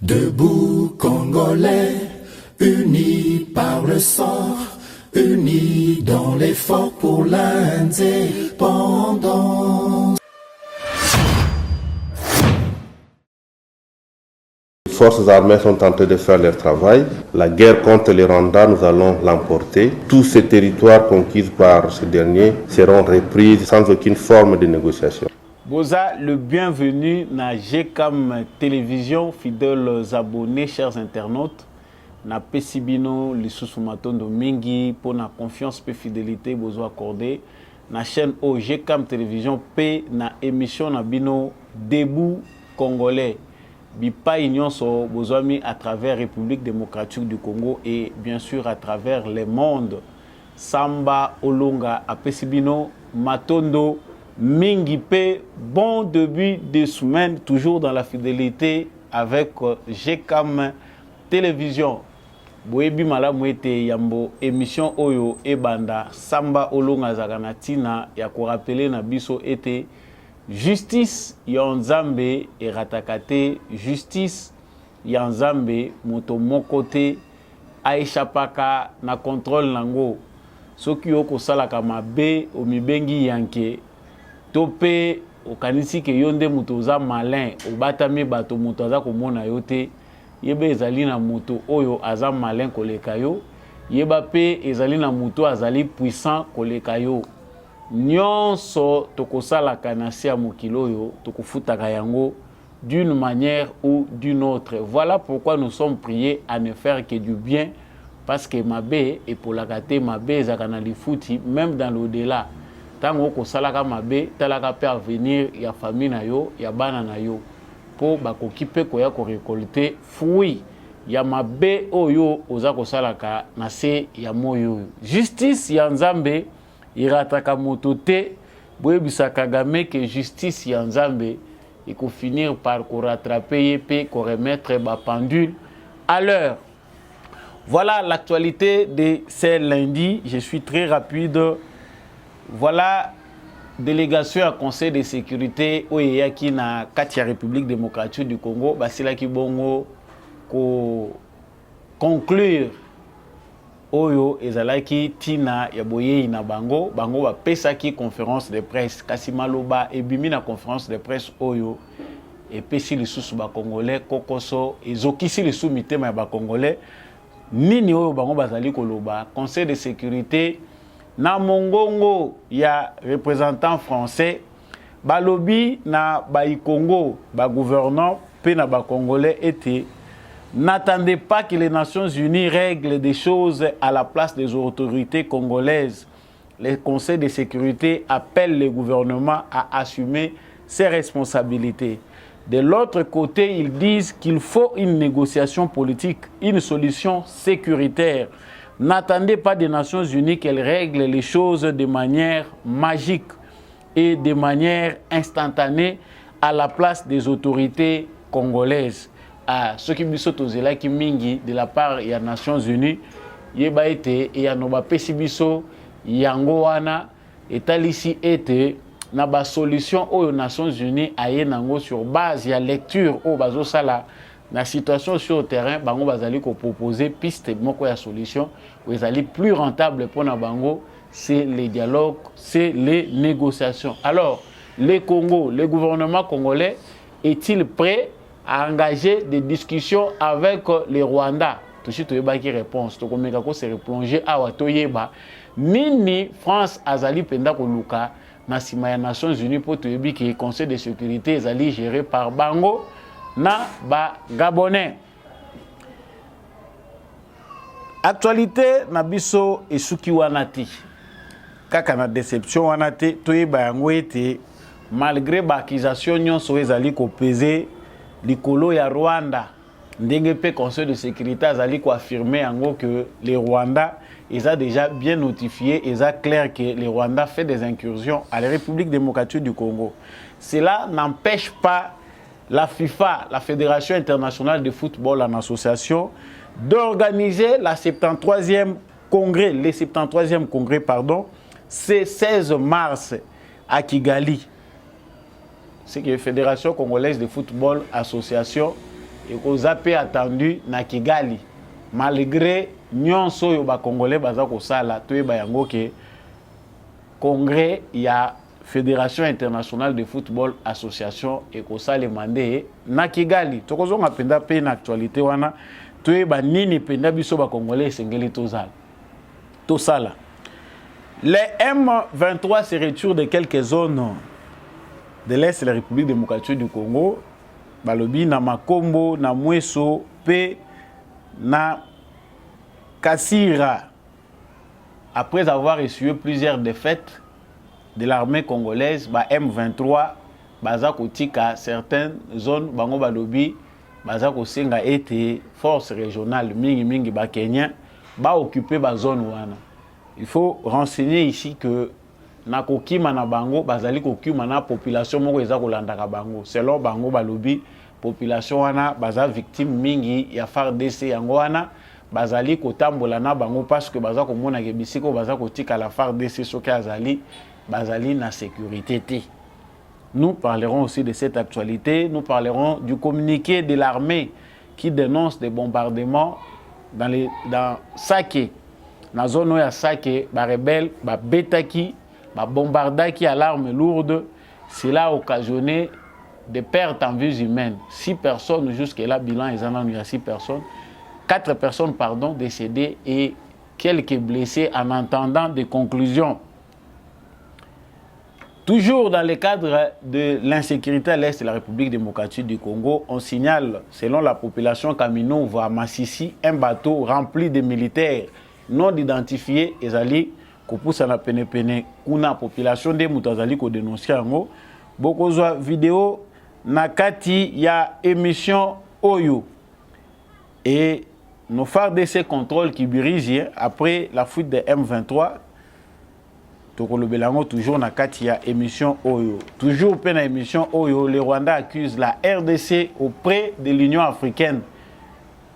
Debout Congolais, unis par le sang, unis dans l'effort pour l'indépendance. Les forces armées sont en train de faire leur travail. La guerre contre les Rwandais, nous allons l'emporter. Tous ces territoires conquis par ce dernier seront repris sans aucune forme de négociation. Boza, le bienvenu na GCAM Télévision, fidèles abonnés, chers internautes. Na pesibino lisusu matondo mingi pour na confiance et fidélité bozo accordé. Na chaîne O GCAM Télévision P na émission na bino Debout Congolais. Bipa Inyonso bozoami à travers République démocratique du Congo et bien sûr à travers le monde. Samba Olonga a pesibino matondo mingi pe, bon début de semaine, toujours dans la fidélité avec GCAM Télévision. Boebi malamu ete yambo émission oyo ebanda Samba Olonga Zaganatina ya ko rappeler na biso ete justice ya Nzambe eratakate, justice ya Nzambe moto moko te aishapaka na contrôle nango. Soki yo kosalaka mabe omibengi yanke topé okanisi ke yonde muto za malin obatami bato muto aza komona yo te yebe ezali na muto oyo aza malin koleka yo yeba pe ezali na muto azali puissant koleka yo nyonso tokosalaka na se ya mokili oyo tokofutaka yango d'une manière ou d'une autre. Voilà pourquoi nous sommes priés à ne faire que du bien, parce que mabe et pour la gâter mabe ezakana lifuti même dans l'au-delà. Tango ko salaka mabe talaka pe avenir ya famille na yo ya bana na yo po bakokipe ko ya ko récolter fruit ya mabe oyo oza ko salaka na se ya moyo. Justice ya Nzambe irataka moto te boyebisa Kagame que justice ya Nzambe et ko finir par ko rattraper pe ko remettre ba pendule à l'heure. Voilà l'actualité de ce lundi. Je suis très rapide. Voilà, délégation à Conseil de sécurité qui na Katia République démocratique du Congo, basila ki bongo ko conclure oyo ezalaki tina ya boye na bango ba pesa ki conférence de presse kasi maloba ebimi na conférence de presse oyo et pesi lisusu ba congolais kokoso ezokisi lisusu mitema ya ba congolais nini oyo bango bazali koloba Conseil de sécurité na mongongo ya représentant français balobi na Congo ba gouvernant pe na ba congolais était n'attendez pas que les Nations Unies règlent des choses à la place des autorités congolaises. Le Conseil de sécurité appelle le gouvernement à assumer ses responsabilités. De l'autre côté, ils disent qu'il faut une négociation politique, une solution sécuritaire. N'attendez pas des Nations Unies qu'elles règlent les choses de manière magique et de manière instantanée à la place des autorités congolaises. Ce qui me dit qui mingi de la part des Nations Unies, yeba été et yanoba pesibiso yango wana etalisi été na ba solution aux Nations Unies aye nango sur base ya lecture au bazo sala. La situation sur le terrain, bango bazali ko proposer piste moko ya solution où ezali plus rentable pour na bango, c'est les dialogues, c'est les négociations. Alors, le Congo, le gouvernement congolais est-il prêt à engager des discussions avec les Rwandais? Tout de suite, il y a une réponse. Donc, on va se replonger à Watoyeba. Nini France azali penda ko luka na sima ya Nations Unies pour te dire que le Conseil de sécurité est géré par bango na ba Gabonais. Actualité na biso esuki wanati. Kaka na déception wanati toyeba yango ete malgré ba accusation nyonso ezali ko peser likolo ya Rwanda. Ndenge pe Conseil de sécurité azali ko affirmer yango que les Rwandais ils ont déjà bien notifié, ils ont clair que les Rwandais fait des incursions à la République démocratique du Congo. Cela n'empêche pas la FIFA, la Fédération internationale de football en association, d'organiser la 73e congrès, les 73e congrès, pardon, c'est 16 mars à Kigali. C'est que la Fédération congolaise de football association et koza pe attendu na Kigali malgré nyonso yo ba congolais baza ko sala to ba yango ke congrès ya Fédération internationale de football association et ko sale mandé na Kigali to kozonga penda pe na actualité wana to ba nini penda biso ba congolais sengeli tozala to sala. Les M23 se retirent de quelques zones de l'Est de la République démocratique du Congo, balobi na Makombo, na Mweso, pe na Kassira. Après avoir essuyé plusieurs défaites de l'armée congolaise, ba M23 baza kotika certaines zones bango balobi baza kosenga ete force régionale mingi ba Kenya ba occuper ba zone wana. Il faut renseigner ici que na kokima na bango bazali kokima na population moko eza kolandaka bango selon bango balobi population wana baza victime mingi ya FARDC yango wana bazali kotambola na bango parce que baza komona ke bisiko baza kotika la FARDC soki azali bazali na sécurité te. Nous parlerons aussi de cette actualité, nous parlerons du communiqué de l'armée qui dénonce des bombardements dans Saké. Dans la zone où il y a Saké, les rebelles, les betaki, les bombardaki à l'arme lourde, cela a occasionné des pertes en vies humaines. 6 personnes, jusqu'à là, bilan, il y a 6 personnes. 4 personnes, pardon, décédées et quelques blessés en entendant des conclusions. Toujours dans le cadre de l'insécurité à l'Est de la République démocratique du Congo, on signale, selon la population Kaminova à Massissi, un bateau rempli de militaires non identifiés ezali kopousa na pene kuna population de mutazali ko dénoncer yango bokozwa vidéo na kati ya émission Oyo et nos FARDC contrôle qui brise après la fuite de M23 tokolobelango toujours na kati ya émission Oyo toujours pe na émission Oyo le Rwanda accuse la RDC auprès de l'Union africaine.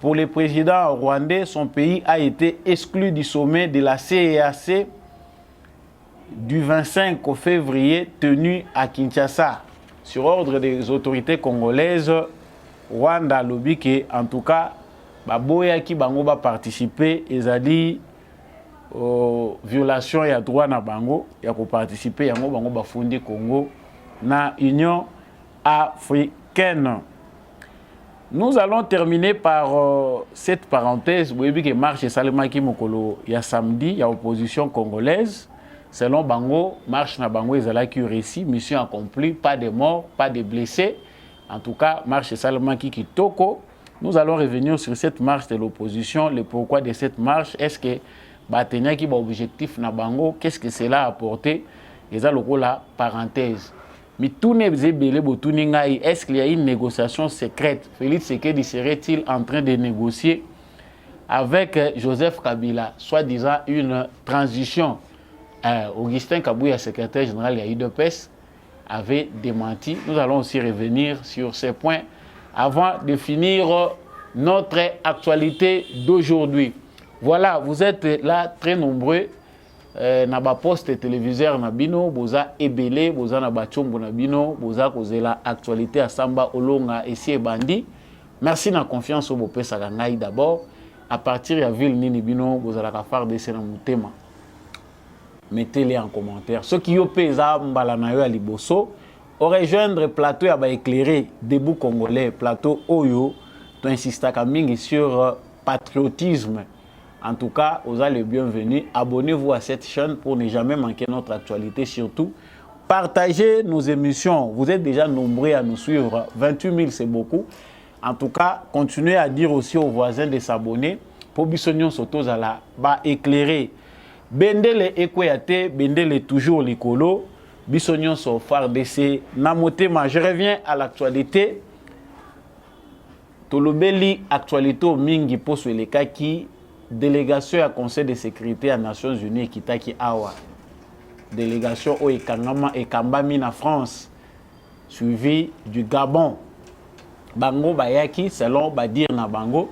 Pour le président rwandais, son pays a été exclu du sommet de la CEAC du 25 février tenu à Kinshasa. Sur ordre des autorités congolaises, Rwanda lobby que, en tout cas, baboya ki bango ba participer ezali violation ya droit na bango ya ko participer yango bango ba fundi Congo na Union africaine. Nous allons terminer par cette parenthèse. Vous voyez que marche Salemaki Mokolo, il y a samedi, il y a opposition congolaise. Selon Bango, marche na Bango, ils allaient réussi, mission accomplie, pas de morts, pas de blessés. En tout cas, marche Salemaki Kitoko. Nous allons revenir sur cette marche de l'opposition, le pourquoi de cette marche. Est-ce que Batenia qui a objectif na Bango, qu'est-ce que cela a apporté? Ils ont la parenthèse. Mais tout n'est pas est-ce qu'il y a une négociation secrète? Félix Tshisekedi serait-il en train de négocier avec Joseph Kabila, soi-disant une transition? Augustin Kabouya, secrétaire général de l'UDPS, avait démenti. Nous allons aussi revenir sur ces points avant de finir notre actualité d'aujourd'hui. Voilà, vous êtes là très nombreux. Na ba poste téléviseur na bino boza ebele boza na ba chombo na bino boza kozela actualité à Samba Olonga et si bandi. Merci na confiance au bopesa ngai d'abord à partir ya ville nini bino boza la FARDC na mutema. Mettez-les en commentaire. Ceux qui yo pesa mbala na yo à liboso rejoindre plateau ya ba éclairé debout congolais plateau Oyo to insistaka mingi sur patriotisme. En tout cas, vous êtes les bienvenus. Abonnez-vous à cette chaîne pour ne jamais manquer notre actualité. Surtout, partagez nos émissions. Vous êtes déjà nombreux à nous suivre. 28 000, c'est beaucoup. En tout cas, continuez à dire aussi aux voisins de s'abonner. Pour Bissonion Soto Zala, ba éclairer. Bendele Ekoyate, Bendele toujours l'icolo. Bissonion so FARDC. Namotema, je reviens à l'actualité. Tolobeli, actualité au Mingi Posweleka qui. Délégation à Conseil de sécurité à Nations Unies Kitaki Awa. Délégation au Ekangama et Kambami na France. Suivi du Gabon. Bango Bayaki, selon Badir na Bango.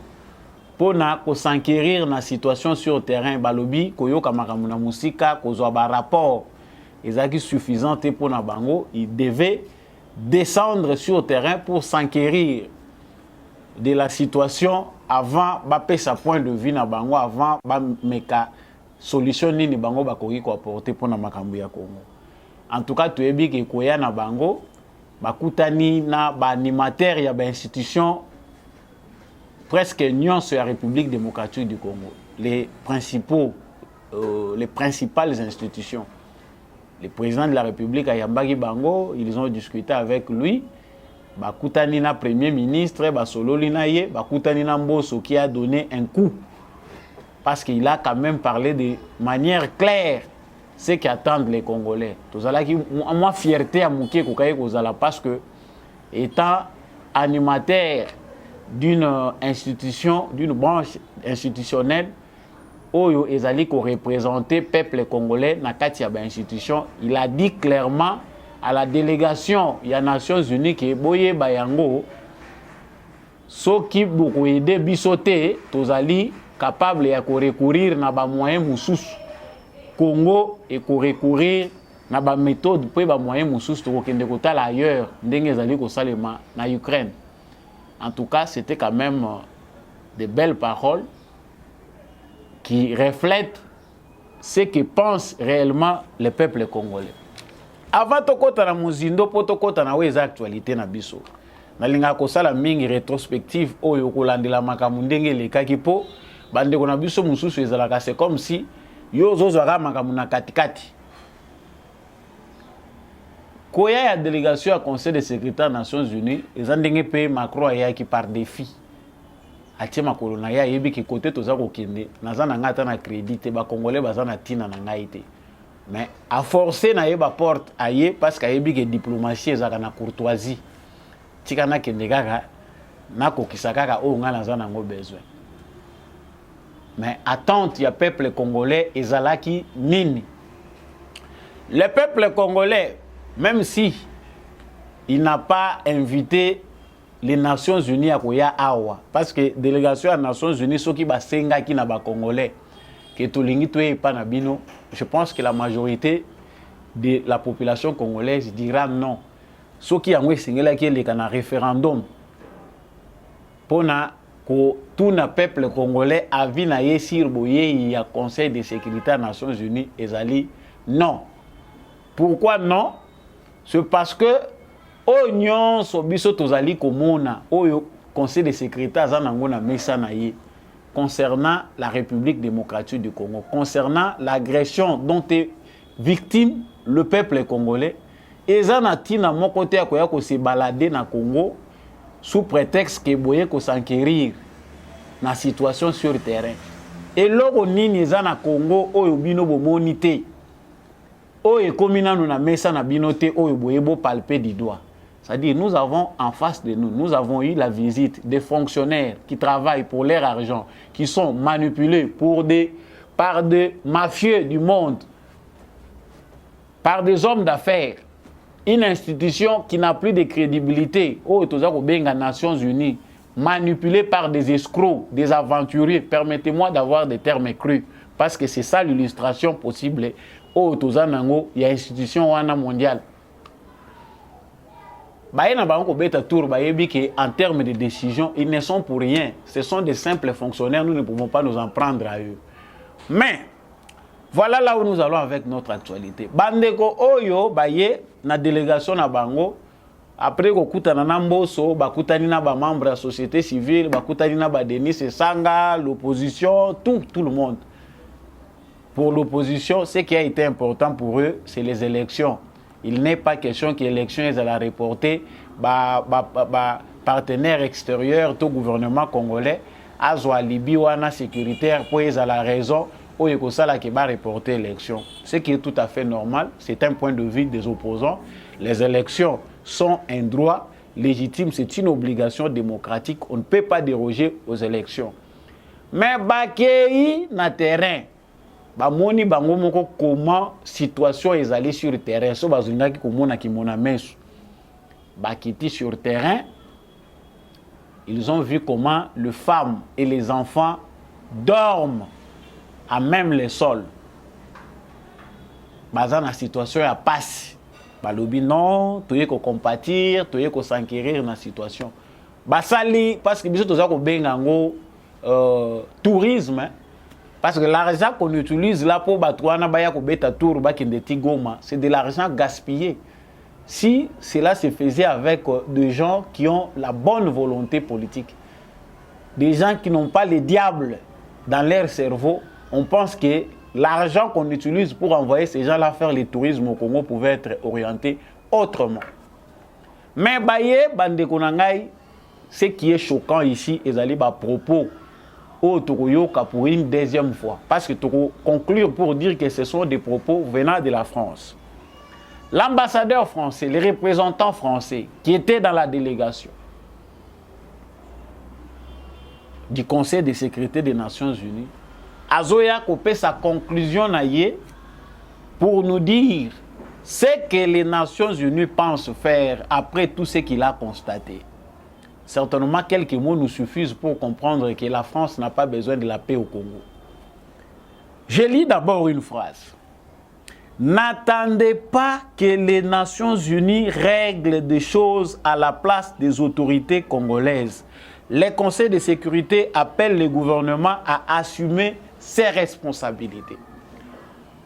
Pour s'enquérir na situation sur le terrain. Balobi, Koyo Kamakamuna Musika, Kozo ba rapport. Ezaki suffisant pour na Bango. Il devait descendre sur le terrain pour s'enquérir de la situation avant de sa point de vue na bango avant meka solution nini bango bakoki ko apporter pour na makambo ya Congo. En tout cas tu ebi ke koya na bango bakutani na ba animateur ya ba institution presque nyonso ya République démocratique du Congo, les principales institutions. Le président de la République Ayambagi Bango, ils ont discuté avec lui. Bakutani na premier ministre, Basololi na ye, Bakutani na Mbosso qui a donné un coup. Parce qu'il a quand même parlé de manière claire ce qu'attendent les Congolais. Tout ça là qui moi fierté à Mouké Kokaye Kozala parce que étant animateur d'une institution, d'une branche institutionnelle, Oyo Ezali ko représenter peuple congolais na kati ya ba institution, il a dit clairement à la délégation des Nations Unies que boye bayango soki boko aider bisoté tozali capable ya ko recourir na ba moyens mususu Congo et ko recourir na ba méthode pe ba moyens mususu to kende kotala ailleurs ndenge ezali ko salema na Ukraine. En tout cas, c'était quand même de belles paroles qui reflètent ce que pense réellement le peuple congolais. Avant de kota na muzindo po to kota na weza actualité na biso. Na linga ko sala mingi rétrospective oyo ko landela makamu ndenge lekaki po bande ko na biso mususu ezalaka c'est comme si yo zozwaka makamu na katikati. Koya ya délégation à Conseil de sécurité des Nations Unies, ils ont dit que Macron a qui par défi. Atie makolo na ya yebi ki côté toza ko kende, naza na ngata na crédit ba congolais baza na tina na ngaité. Mais à forcer na yeba porte aye parce que yebi que diplomatie ezaka na courtoisie. Tika na kende kaka na ko kisaka o nga naza na ngo besoin. Mais attente ya peuple congolais ezalaki nini? Le peuple congolais, même si il n'a pas invité les Nations Unies à Koya Awa, parce que délégation des Nations Unies, ceux qui basenga qui na ba Congolais, que tolingi toye pa na bino, je pense que la majorité de la population congolaise dira non. Ceux qui ont singela qui est le référendum, pour na ko tout na peuple congolais a vu na yesir boye il y a Conseil de sécurité des Nations Unies ezali non. Pourquoi non? C'est parce que Oignon sobiso tozali komona oyo Conseil de sécurité azanango na mesa na ye concernant la République démocratique du Congo, concernant l'agression dont est victime le peuple congolais. Ezana tina mon côté akoya ko se balader na Congo sous prétexte que boye ko s'enquérir na situation sur le terrain. Et loko nini ezana Congo oyo bino bomoni te. Oyo komina nous na mesa na binote oyo boyebo palper du doigt. C'est-à-dire nous avons en face de nous, nous avons eu la visite des fonctionnaires qui travaillent pour leur argent, qui sont manipulés par des mafieux du monde, par des hommes d'affaires. Une institution qui n'a plus de crédibilité, oyo tozako benga Nations Unies, manipulée par des escrocs, des aventuriers. Permettez-moi d'avoir des termes crus, parce que c'est ça l'illustration possible. Oh, tozanango, il y a institution wana mondiale. En termes de décision, ils ne sont pour rien. Ce sont des simples fonctionnaires, nous ne pouvons pas nous en prendre à eux. Mais, voilà là où nous allons avec notre actualité. Bandeko Oyo, baye, na délégation na bango, après ko kutana na Mbosso, bakutani na ba membre de la société civile, bakutani na ba Denis Sanga, l'opposition, tout le monde. Pour l'opposition, ce qui a été important pour eux, c'est les élections. Il n'est pas question que l'élection est à la reporter. Partenaires extérieurs, tout gouvernement congolais, à Libye ou à sécuritaire, pour à la raison où il va reporter l'élection. Ce qui est tout à fait normal, c'est un point de vue des opposants. Les élections sont un droit légitime, c'est une obligation démocratique. On ne peut pas déroger aux élections. Mais Bakei na terrain. Bamoni bango moko comment situation est allée sur le terrain so bazunaki komona ki mona mesu bakiti sur le terrain, ils ont vu comment les femmes et les enfants dorment à même les sols. Bazan la situation ya passe balobi non toye ko compatir toye ko s'enquérir na situation basali parce que biso toza ko benga ngo tourisme hein? Parce que l'argent qu'on utilise là pour batouana baya ko beta tour ba kindeti Goma, c'est de l'argent gaspillé. Si cela se faisait avec des gens qui ont la bonne volonté politique, des gens qui n'ont pas le diable dans leur cerveau, on pense que l'argent qu'on utilise pour envoyer ces gens-là faire le tourisme au Congo pouvait être orienté autrement. Mais baye bande konangai, ce qui est choquant ici, ezali ba propos au Tokoyoka pour une deuxième fois. Parce que Toko conclure pour dire que ce sont des propos venant de la France. L'ambassadeur français, les représentants français qui étaient dans la délégation du Conseil de sécurité des Nations Unies, Azoya Kopé sa conclusion naïe pour nous dire ce que les Nations Unies pensent faire après tout ce qu'il a constaté. Certainement, quelques mots nous suffisent pour comprendre que la France n'a pas besoin de la paix au Congo. Je lis d'abord une phrase. N'attendez pas que les Nations Unies règlent des choses à la place des autorités congolaises. Le Conseil de sécurité appelle le gouvernement à assumer ses responsabilités.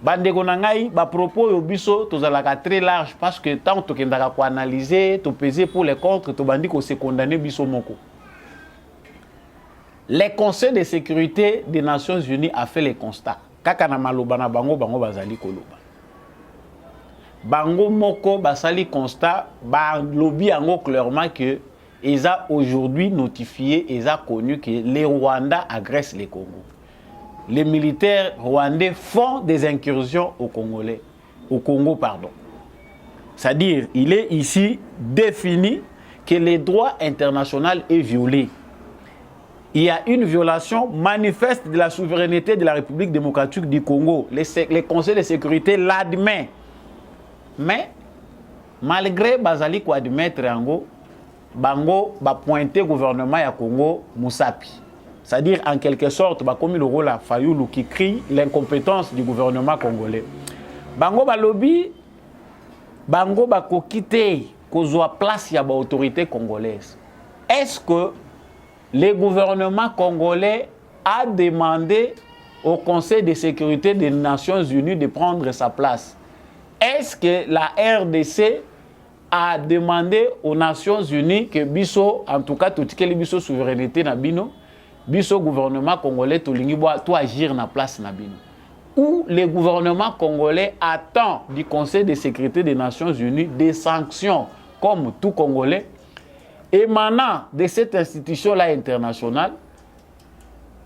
Bandeko nangai, ba propos yo biso tozalaka très large parce que tant to kendaka ko analyser, to peser pour les contre, to bandi ko se condamner biso moko. Le Conseil de sécurité des Nations Unies a fait le constat. Kaka na maloba na bango bazali koloba. Bango moko basali constat, ba lobby yango clairement que ESA aujourd'hui notifié, ESA connu que les Rwandais agressent les Congo. Les militaires rwandais font des incursions au Congo, pardon. C'est-à-dire, il est ici défini que le droit international est violé. Il y a une violation manifeste de la souveraineté de la République démocratique du Congo. Le Conseil de sécurité l'admet. Mais, malgré Bazali ko admettre yango, bango ba pointer gouvernement ya Congo Moussapi. C'est-à-dire, en quelque sorte, comme le rôle à Fayoulou qui crie l'incompétence du gouvernement congolais. Bango balobi, bango bako quitter, kozwa place ya ba autorité congolaise. Est-ce que le gouvernement congolais a demandé au Conseil de sécurité des Nations Unies de prendre sa place? Est-ce que la RDC a demandé aux Nations Unies que biso, en tout cas, tout ce qui est biso souveraineté na bino, biso gouvernement congolais to agir na place na bino? Ou le gouvernement congolais attend du Conseil de sécurité des Nations Unies des sanctions comme tout Congolais émanant de cette institution-là internationale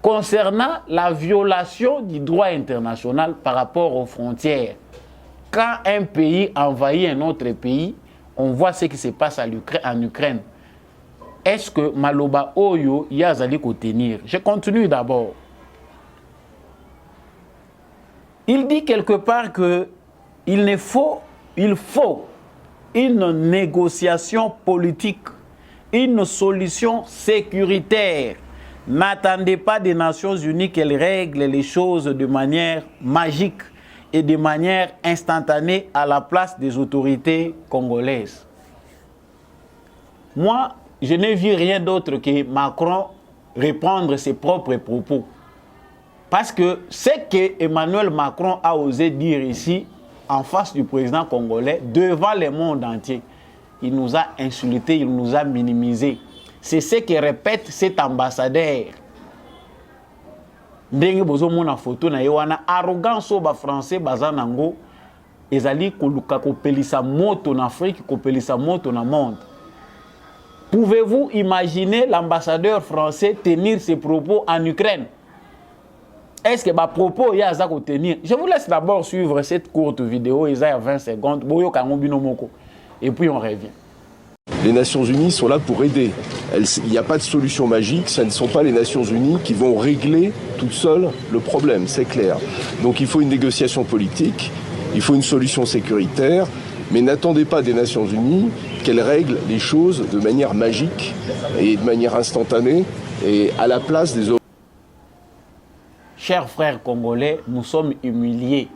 concernant la violation du droit international par rapport aux frontières. Quand un pays envahit un autre pays, on voit ce qui se passe en Ukraine. Est-ce que Maloba Oyo yazali ko tenir? Je continue d'abord. Il dit quelque part que il faut une négociation politique, une solution sécuritaire. N'attendez pas des Nations Unies qu'elles règlent les choses de manière magique et de manière instantanée à la place des autorités congolaises. Moi, je n'ai vu rien d'autre que Macron répondre ses propres propos. Parce que ce que Emmanuel Macron a osé dire ici, en face du président congolais, devant le monde entier, il nous a insultés, il nous a minimisés. C'est ce que répète cet ambassadeur. Ndenge bozo mona photo na yewana arrogance au français bazanango ezali koluka kopelisa moto en Afrique, kopelisa moto na monde. Pouvez-vous imaginer l'ambassadeur français tenir ses propos en Ukraine? Est-ce que ma propos ya za ko tenir? Je vous laisse d'abord suivre cette courte vidéo, il y a 20 secondes, boyo kangombino moko et puis on revient. Les Nations Unies sont là pour aider. Il n'y a pas de solution magique, ce ne sont pas les Nations Unies qui vont régler toutes seules le problème, c'est clair. Donc il faut une négociation politique, il faut une solution sécuritaire, mais n'attendez pas des Nations Unies qu'elles règlent les choses de manière magique et de manière instantanée et à la place des autres. Chers frères congolais, nous sommes humiliés.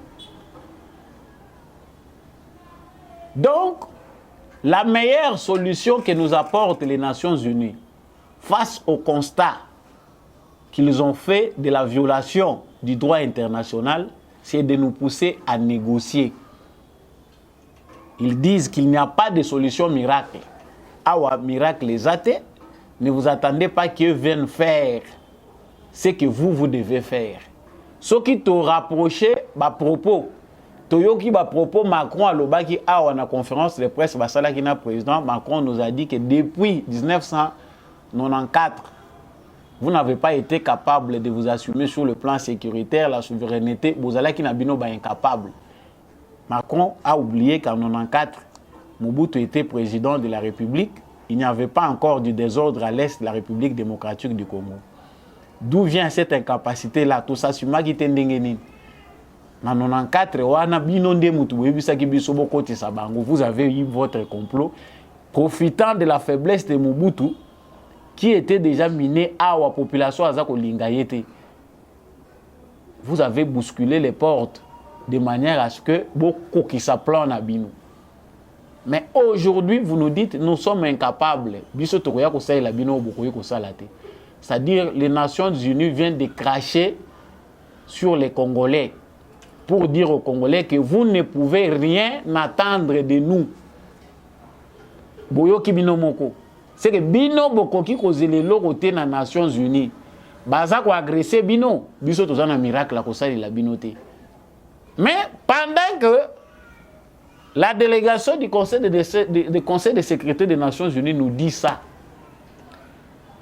Donc, la meilleure solution que nous apportent les Nations Unies, face au constat qu'ils ont fait de la violation du droit international, c'est de nous pousser à négocier. Ils disent qu'il n'y a pas de solution miracle. Awa miracle les athées, ne vous attendez pas qu'ils viennent faire ce que vous devez faire. Ce qui te rapproché, à propos, Toyoki à propos Macron à l'Obaki à la conférence de presse, le président Macron nous a dit que depuis 1994, vous n'avez pas été capable de vous assumer sur le plan sécuritaire, la souveraineté, vous allez qui n'a pas incapable. Macron a oublié qu'en 1994, Mobutu était président de la République. Il n'y avait pas encore du désordre à l'est de la République démocratique du Congo. D'où vient cette incapacité-là? Tout ça, c'est ma qui t'en déngénine. En 1994, vous avez eu votre complot, profitant de la faiblesse de Mobutu, qui était déjà miné à la population. Vous avez bousculé les portes de manière à ce que beaucoup qui s'appellent à Bino. Mais aujourd'hui, vous nous dites, nous sommes incapables. C'est-à-dire, les Nations Unies viennent de cracher sur les Congolais pour dire aux Congolais que vous ne pouvez rien attendre de nous. C'est que Bino Bokoki cause les côté des Nations Unies. Baza ko agressé Bino, biso to un miracle à cause de la binoté. Mais pendant que la délégation du Conseil de sécurité des Nations Unies nous dit ça,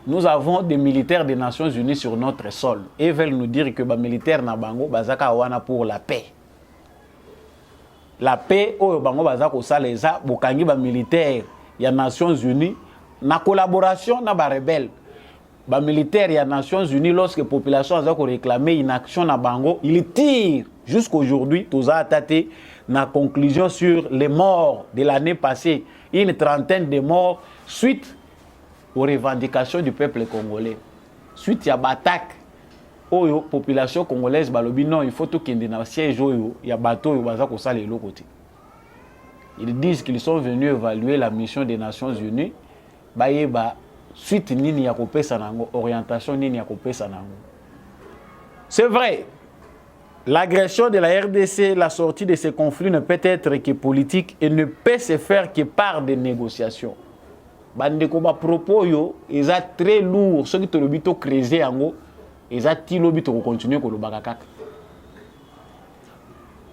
nous avons des militaires des Nations Unies sur notre sol et veulent nous dire que les militaires na bango bazaka wana pour la paix. La paix au bango bazako saleza bokangi ba militaire ya Nations Unies na collaboration na ba rebelle. Ba militaire ya Nations Unies lorsque la population a réclamé une action na bango, ils tirent jusqu'aujourd'hui tous attaqué na conclusion sur les morts de l'année passée, une trentaine de morts suite aux revendications du peuple congolais. Suite à l'attaque, la population congolaise balobi non, il faut tout qu'il y ait un siège, il y a bateau, il y a l'autre côté. Ils disent qu'ils sont venus évaluer la mission des Nations Unies. Suite nini ya kopesa nango, orientation nini ya kopesa nango. C'est vrai, l'agression de la RDC, la sortie de ces conflits ne peut être que politique et ne peut se faire que par des négociations. Bandeko ba propos yo eza très lourd, ceux qui te lobito creuser yango eza ti lobito continuer ko lobaka kaka.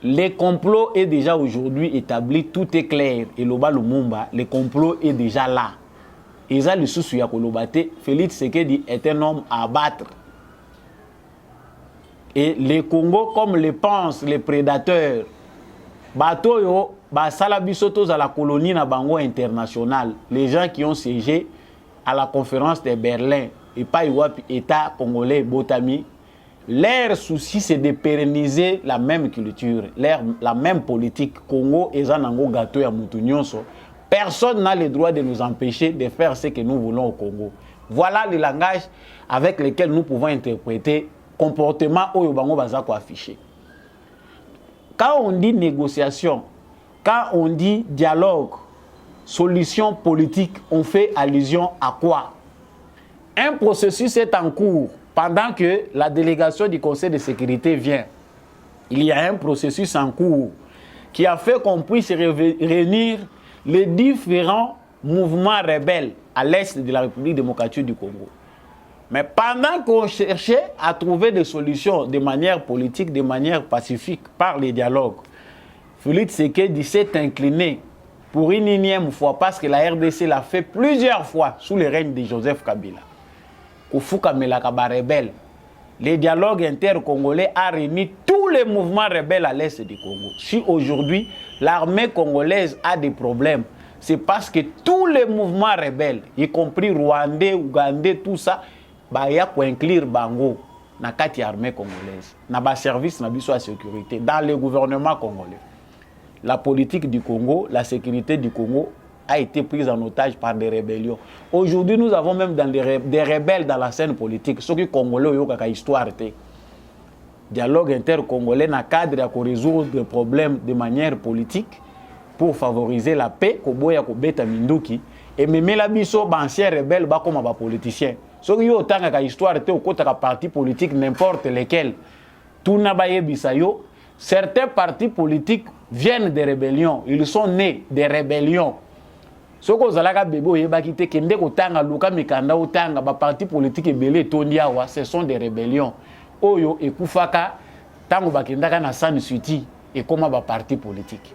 Le complot est déjà aujourd'hui établi, tout est clair et loba lumumba, le complot est déjà là. Eza le sous ya ko lobate, Félix Tshisekedi est un homme à abattre. Et les Congo comme le pensent les prédateurs, bato yo basala bisotos à la colonie na bango internationale, les gens qui ont siégé à la conférence de Berlin et pas Iwapi État congolais Botami, leur souci c'est de pérenniser la même culture, la même politique. Congo et Zanango gâteau ya mutu nyonso. Personne n'a le droit de nous empêcher de faire ce que nous voulons au Congo. Voilà le langage avec lequel nous pouvons interpréter comportement oyo bango bazako affiché. Quand on dit négociation, quand on dit dialogue, solution politique, on fait allusion à quoi? Un processus est en cours pendant que la délégation du Conseil de sécurité vient. Il y a un processus en cours qui a fait qu'on puisse réunir les différents mouvements rebelles à l'est de la République démocratique du Congo. Mais pendant qu'on cherchait à trouver des solutions de manière politique, de manière pacifique, par les dialogues, Félix Tshisekedi s'est incliné pour une énième fois, parce que la RDC l'a fait plusieurs fois sous le règne de Joseph Kabila. Koufuka Melakaba rebelle. Les dialogues intercongolais a réuni tous les mouvements rebelles à l'est du Congo. Si aujourd'hui l'armée congolaise a des problèmes, c'est parce que tous les mouvements rebelles, y compris rwandais, ougandais, tout ça, il y a pour inclure Bango dans l'armée congolaise, dans le service de la sécurité, dans le gouvernement congolais. La politique du Congo, la sécurité du Congo a été prise en otage par des rébellions. Aujourd'hui, nous avons même des rebelles dans la scène politique. Ceux qui sont congolais, ils ont une histoire. Dialogue intercongolais dans le cadre de résoudre des problèmes de manière politique pour favoriser la paix. et même la biso ba ancien rebelle ba comme ba politicien so yo tanga ka histoire te okota ka parti politique n'importe lequel tout na ba yebisa yo certains partis politiques viennent des rébellions, ils sont nés des rébellions. Ce que vous avez bébé oyebaki te kende ko tanga luka mikanda o tanga ba parti politique ebele tondiawa, ce sont des rébellions. Oyo ekufaka tango bakendaka na San Suiti et comment ba parti politique.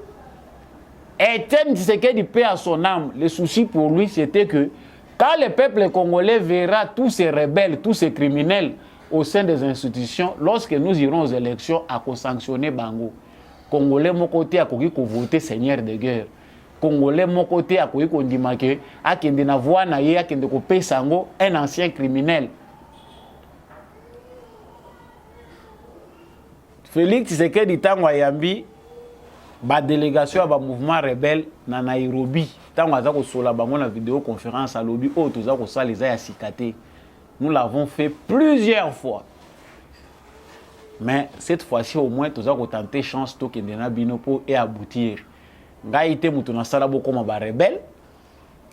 Etienne Tshisekedi paix à son âme, le souci pour lui c'était que quand le peuple congolais verra tous ces rebelles, tous ces criminels au sein des institutions, lorsque nous irons aux élections à sanctionner Bango, Congolais mon côté a koki ko voter seigneur de guerre. Congolais mon côté a koki ko ndima ke akende na voix na ye akende ko pesango un ancien criminel. Félix Tshisekedi tango ayambi ba délégation ba mouvement rebelle na Nairobi tango aza ko sola bango na vidéo conférence à lobby o toza ko sala les ya sikate. Nous l'avons fait plusieurs fois. Mais cette fois-ci, au moins, nous avons tenté chance de faire binopo et aboutir. Nous avons été comme un rebelle.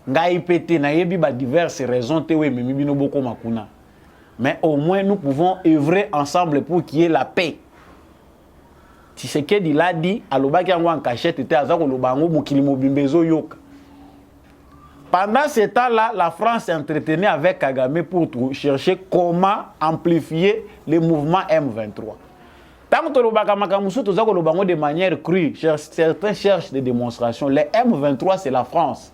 Nous avons été diverses raisons. Mais au moins, nous pouvons œuvrer ensemble pour qu'il y ait la paix. Tshisekedi l'a dit, en cachette, pendant ce temps-là, la France s'entretenait avec Kagame pour chercher comment amplifier le mouvement M23. Tant que de manière crue, certains cherchent des démonstrations. Le M23, c'est la France.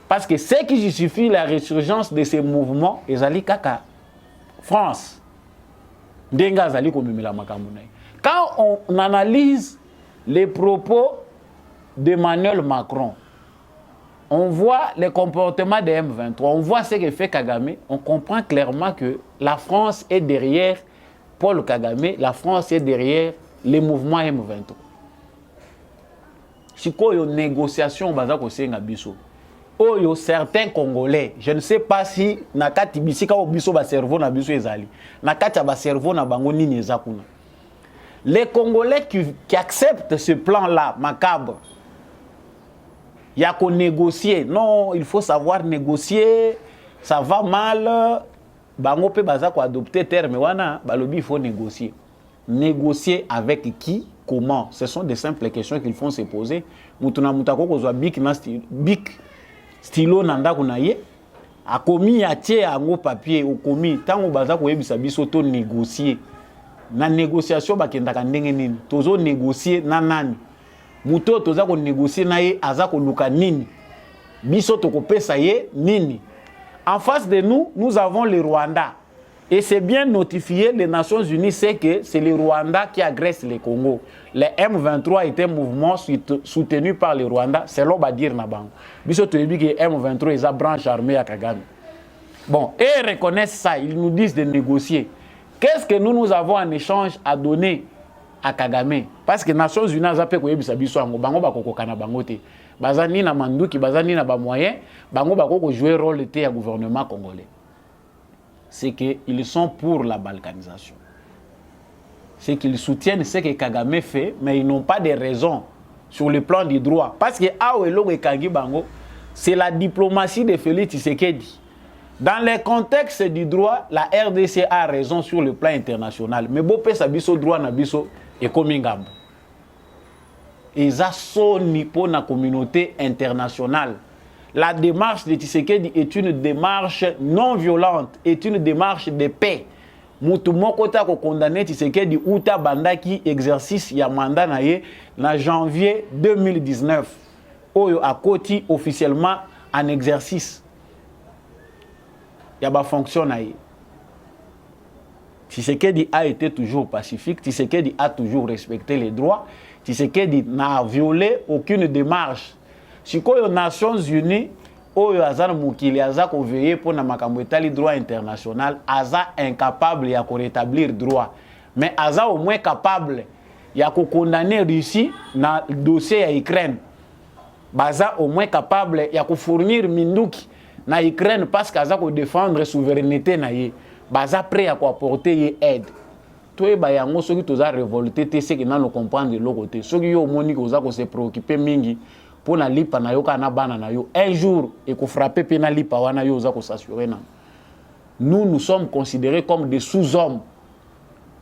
Parce que ce qui justifie la résurgence de ces mouvements, c'est la France. Quand on analyse les propos d'Emmanuel Macron, on voit les comportements des M23, on voit ce que fait Kagame, on comprend clairement que la France est derrière Paul Kagame, la France est derrière les mouvements M23. Si il y a une négociation, certains Congolais, je ne sais pas si nakati bisika o biso ba cerveau na biso ezali, nakati ba cerveau na bango nini ezakuna. Les Congolais qui acceptent ce plan-là macabre, il y a qu'on négocier. Non, il faut savoir négocier. Ça va mal. Bango pe baza ko adopter terme wana, balobi il faut négocier. Négocier avec qui, comment? Ce sont des simples questions qu'il faut se poser. Mutuna mutako ko zwa big stylo nanda kuna ye. Akomi atie ango papier okomi tango baza ko yebisa biso to négocier. Na négociation bakendaka ndenge nini? Tozo négocier na nani? Muto toza ko négocier na ye aza ko luka nini biso to ko pesa ye nini. En face de nous, nous avons le Rwanda et c'est bien notifié, les Nations Unies c'est que c'est le Rwanda qui agresse le Congo. Le M23 est un mouvement soutenu par le Rwanda, c'est l'on va dire na bango. Biso to yebi que M23 est une branche armée à Kagame. Bon, et ils reconnaissent ça, ils nous disent de négocier. Qu'est-ce que nous avons en échange à donner à Kagame? Parce que les Nations Unies ont fait que bango bakoko kana bango te. Bazani na manduki, bazani na ba moyen, bango bakoko jouer rôle te à gouvernement congolais. C'est qu'ils sont pour la balkanisation. C'est qu'ils soutiennent ce que Kagame fait, mais ils n'ont pas de raisons sur le plan du droit. Parce que Aouelo et Kangi Bango, c'est la diplomatie de Félix Tshisekedi. Dans le contexte du droit, la RDC a raison sur le plan international. Mais Bopé Sabiso droit Nabiso et Komingambo. Ils ont pour la communauté internationale. La démarche de Tshisekedi est une démarche non violente, est une démarche de paix. Moutoumokota ko condamné Tshisekedi Outa Bandaki exercice ya mandat naye na janvier 2019. Oyo a koti officiellement en exercice. Yaba fonction naye. Tshisekedi a été toujours pacifique, Tshisekedi a toujours respecté les droits, Tshisekedi n'a violé aucune démarche. Si les Nations Unies, oyo azana mukili azako veiller pour na makambo etali droit international, aza incapable ya ko rétablir droit. Mais aza au moins capable ya ko condamner Russie na dossier ya Ukraine. Baza au moins capable ya ko fournir minduki na Ukraine parce qu'aza ko défendre souveraineté na ye. Baza prêt à apporter aide. Toi ba yango soki toza révolté te c'est que na no comprendre de l'autre côté. Soki yo moni ko za ko se préoccuper mingi pour na lipa na yo kana bana na yo un jour et ko frapper pe na lipa wana yo za ko s'assurer na. Nous sommes considérés comme des sous-hommes.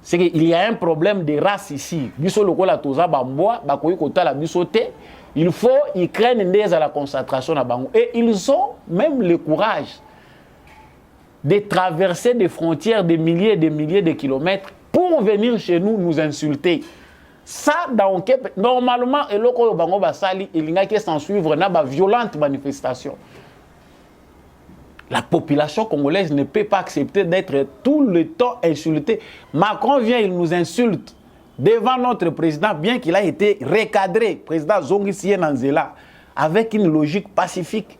C'est qu'il y a un problème de race ici. Biso lokola toza bamboa bakoyi kotala biso te. Il faut ils craignent des à la concentration na bango et ils ont même le courage de traverser des frontières de milliers et des milliers de kilomètres pour venir chez nous insulter. Ça, normalement, et loko bango basali, il n'y a qu'à s'en suivre na ba violente manifestation. La population congolaise ne peut pas accepter d'être tout le temps insultée. Macron vient, il nous insulte devant notre président, bien qu'il a été recadré, président Zongisi Nanzela, avec une logique pacifique.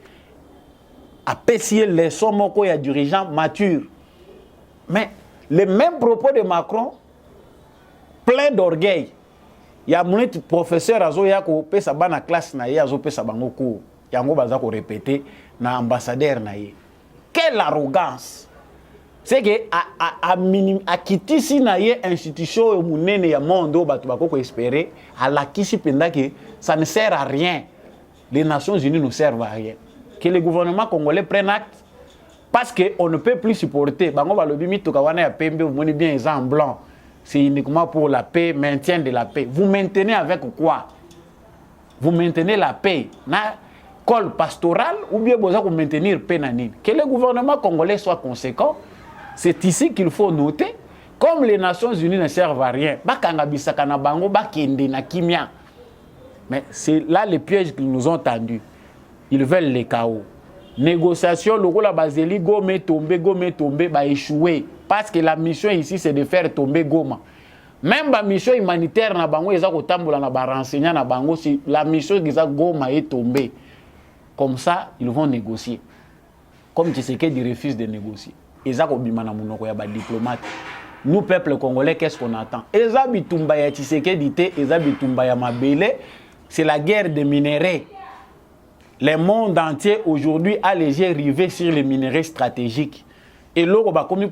À pécier les sommes y a dirigeants matures. Mais les mêmes propos de Macron, plein d'orgueil. Il y a mon professeur Azo Yako pesa bana classe na ye Azo pesa bango cours. Yango baza ko répéter na ambassadeur na ye. Quelle arrogance! C'est que à quitter si na ye institution munene ya monde batu bako espérer à la kisi penda que ça ne sert à rien. Les Nations Unies ne servent à rien. Que le gouvernement congolais prenne acte parce qu'on ne peut plus supporter. Bango balobi mitoka wana ya pembe vous monez bien en blanc. C'est uniquement pour la paix, maintien de la paix. Vous maintenez avec quoi? Vous maintenez la paix. Na col pastoral ou bien vous maintenir paix nanine. Que le gouvernement congolais soit conséquent. C'est ici qu'il faut noter. Comme les Nations Unies ne servent à rien. Bakanga bisaka na bango bakende na kimia. Mais c'est là les pièges qu'ils nous ont tendus. Ils veulent les chaos. Négociation, le rôle à Baseli, Gome tomber, bah échouer. Parce que la mission ici, c'est de faire tomber Goma. Même la mission humanitaire, na bango, ils ont tamboula na ba renseigner na bango, si la mission qu'ils ont Goma est tombée. Comme ça, ils vont négocier. Comme Tshisekedi refuse de négocier. Ils ont bimana munoko ya ba diplomate. Nous, peuple congolais, qu'est-ce qu'on attend? Ils ont bitumba ya Tshisekedi te, ils ont bitumba ya Mabele. C'est la guerre des minéraux. Le monde entier aujourd'hui a les yeux rivés sur les minéraux stratégiques. Et l'euro va comme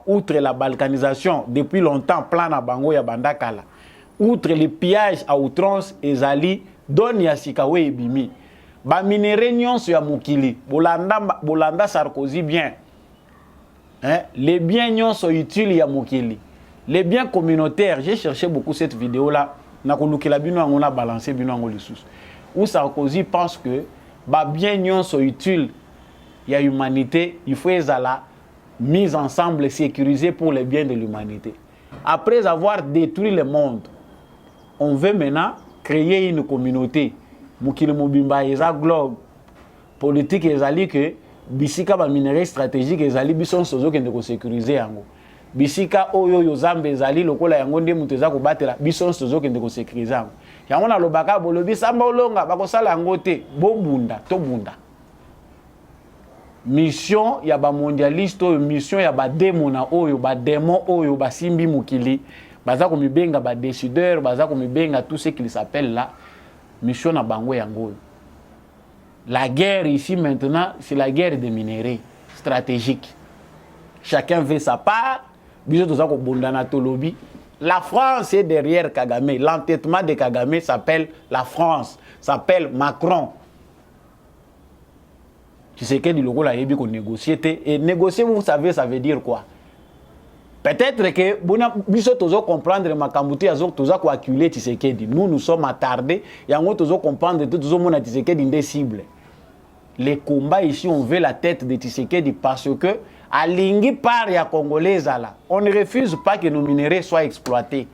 outre la balkanisation depuis longtemps, plan à Bango ya Bandakala, outre les pillages à outrance, Ezali, Don Yasikawe et Bimi. Ba minéraux nyonso ya Mukili, Bolanda Sarkozy bien. Hein? Les biens nyonso utiles ya Mukili. Les biens communautaires, j'ai cherché beaucoup cette vidéo là, on a balancé bino angoli sous. Où Sarkozy pense que bah bien nyons sont utiles, il y a humanité, il faut les la mise ensemble sécurisée pour les biens de l'humanité. Après avoir détruit le monde, on veut maintenant créer une communauté. Mukili Mobimba eza globe politique ezali que bisika ba minerais stratégique ezali bison sozo kende ko sécuriser yango. Bisika oyo yo zambe ezali lokola yango nde mutu eza ko batela bison sozo kende ko sécuriser yango. Yango na lobaka bolobi samba olonga bakosala yango te bobunda to bunda. Mission ya ba mondialiste oyo mission ya ba démon oyo ba démon oyo ba simbi mukili baza ko mibenga ba décideur baza ko mibenga tout ce qu'il s'appelle là mission na bango yango. La guerre ici maintenant c'est la guerre des minéraux stratégiques. Chacun veut sa part. Biso toza ko bondana to lobi. La France est derrière Kagame. L'entêtement de Kagame s'appelle la France, s'appelle Macron. Tu sais que du logo là, il faut négocier. Et négocier, vous savez, ça veut dire quoi? Peut-être que nous devons comprendre que nous sommes attardés et nous devons comprendre que nous sommes des cibles. Les combats ici, on veut la tête de Tshisekedi parce que à l'ingui par ya congolaise là, on ne refuse pas que nos minéraux soient exploités.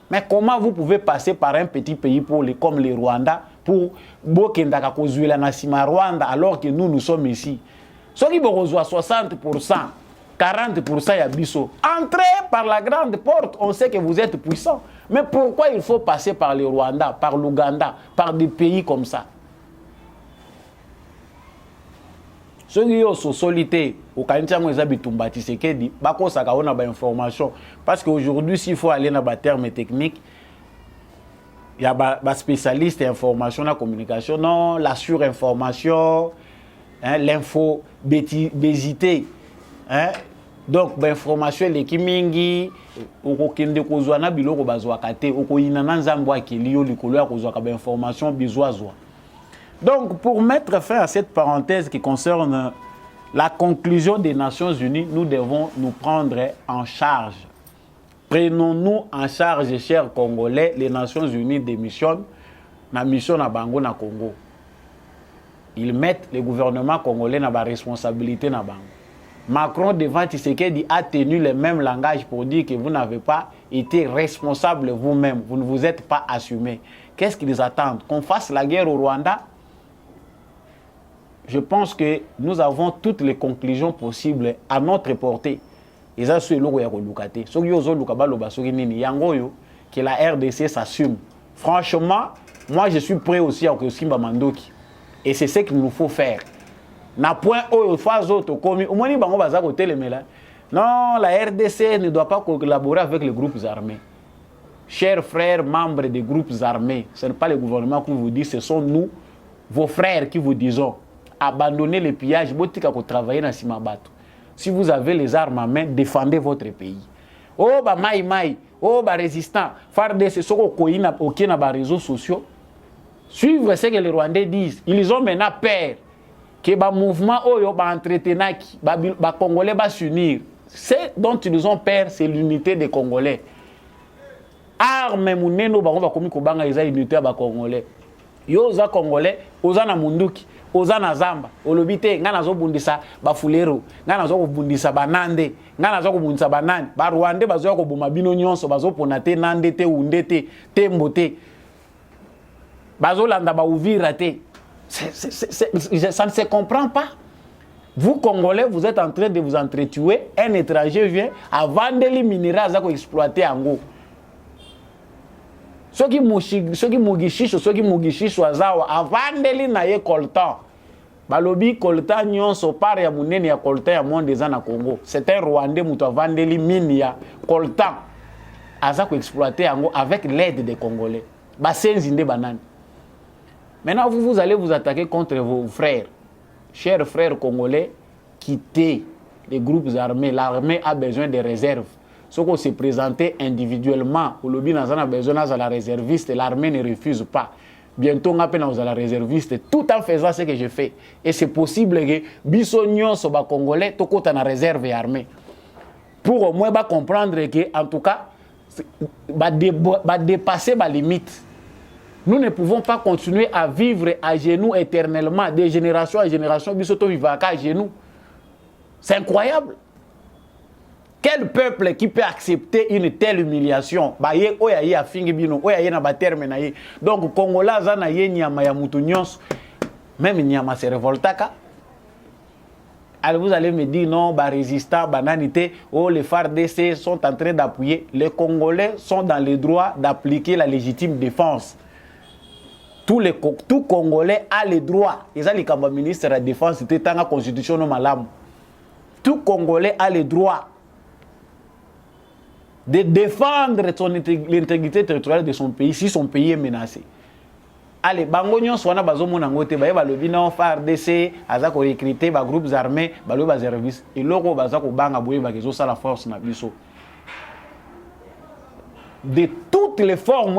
Mais comment vous pouvez passer par un petit pays comme le Rwanda pour Bokendaka Kozuela Nasima Rwanda alors que nous sommes ici? Ceux qui vont 60%, 40% ya biso. Entrez par la grande porte, on sait que vous êtes puissants. Mais pourquoi il faut passer par le Rwanda, par l'Ouganda, par des pays comme ça? Ceux qui sont solités, au Kanitiango les habitumba Tshisekedi, bako saka on a ba information parce qu'aujourd'hui s'il faut aller dans ba termes techniques, il y a ba spécialiste information la communication, non, la surinformation, hein, l'info bésité, hein. Donc ba information les kimingi okokende kozwa na biloko bazwa kate okoyina na nzambo akeli yo likolo ya kozwa ka ba information bizwazwa. Donc, pour mettre fin à cette parenthèse qui concerne la conclusion des Nations Unies, nous devons nous prendre en charge. Prenons-nous en charge, chers Congolais. Les Nations Unies démissionnent. La mission à Bango, na Congo. Ils mettent le gouvernement congolais dans la responsabilité. Macron, devant Tshisekedi, a tenu le même langage pour dire que vous n'avez pas été responsable vous-même. Vous ne vous êtes pas assumé. Qu'est-ce qu'ils attendent? Qu'on fasse la guerre au Rwanda? Je pense que nous avons toutes les conclusions possibles à notre portée. Et ça, c'est que la RDC s'assume. Franchement, moi, je suis prêt aussi à Simba Mandoki. Et c'est ce qu'il nous faut faire. Na point où phase autre commis. Au moins, non, la RDC ne doit pas collaborer avec les groupes armés. Chers frères, membres des groupes armés, ce n'est pas le gouvernement qui vous dit, ce sont nous, vos frères, qui vous disons abandonnez les pillages, travailler dans Simabato. Si vous avez les armes en main, défendez votre pays. Oh, bah, maï, oh, bah, résistant, FARDC, c'est ce qu'on a sur les réseaux sociaux. Suivre ce que les Rwandais disent. Ils ont maintenant peur que le mouvement entretenaki, les Congolais va s'unir. Ce dont ils ont peur, c'est l'unité des Congolais. Arme muneno ba komi kobanga eza unité ya Congolais. Yo za Congolais, oza na munduki, oza na zamba, olobite nga nazo bundisa ba fulero, nga nazo bundisa banande, nga nazo bundisa banani, ba Rwandais bazo ko boma bino nyonso bazo pona te nande te unde te, tembo te. Bazo landa ba ouvira te. Ça ne se comprend pas. Vous, Congolais, vous êtes en train de vous entretuer. Un étranger vient à vendre les minéraux à exploiter en gros. Ceux qui mugishisho, ceux qui mugishisho azawa, à vendre les naye coltan. Balobi coltan nyonso par ya munene ya coltan ya monde des na Congo. C'est un Rwandais qui a vendu les mines ya coltan. Aza ko exploiter en gros avec l'aide des Congolais. Basenzi banane. Maintenant, vous allez vous attaquer contre vos frères. Chers frères congolais, quittez les groupes armés. L'armée a besoin de réserves. Ce qu'on s'est présenté individuellement, au lobby, nous avons besoin de la réserviste, l'armée ne refuse pas. Bientôt, on a besoin de la réserviste, tout en faisant ce que je fais. Et c'est possible que Bissonnion soit congolais, tout côté la réserve et armée. Pour au moins comprendre que, en tout cas, dépasser ma limite. Nous ne pouvons pas continuer à vivre à genoux éternellement, de génération à génération, bisoto vivaka à genoux. C'est incroyable. Quel peuple qui peut accepter une telle humiliation? Donc, Congolais, même Nyama se révoltaka. Alors vous allez me dire non, résistants, bananité, oh les FARDC sont en train d'appuyer. Les Congolais sont dans le droit d'appliquer la légitime défense. Tout Congolais a le droit. Et ça, les ministres de la Défense, c'était dans la Constitution de Malam. Tout Congolais a le droit de défendre l'intégrité territoriale de son pays si son pays est menacé. Allez, Bangonyon soit bazo monangote, ba lobina FARDC, azako recruter ba groupes armés, ba lo ba service et loko bazako banga boye ba kezo ça la force na biso. De toutes les formes,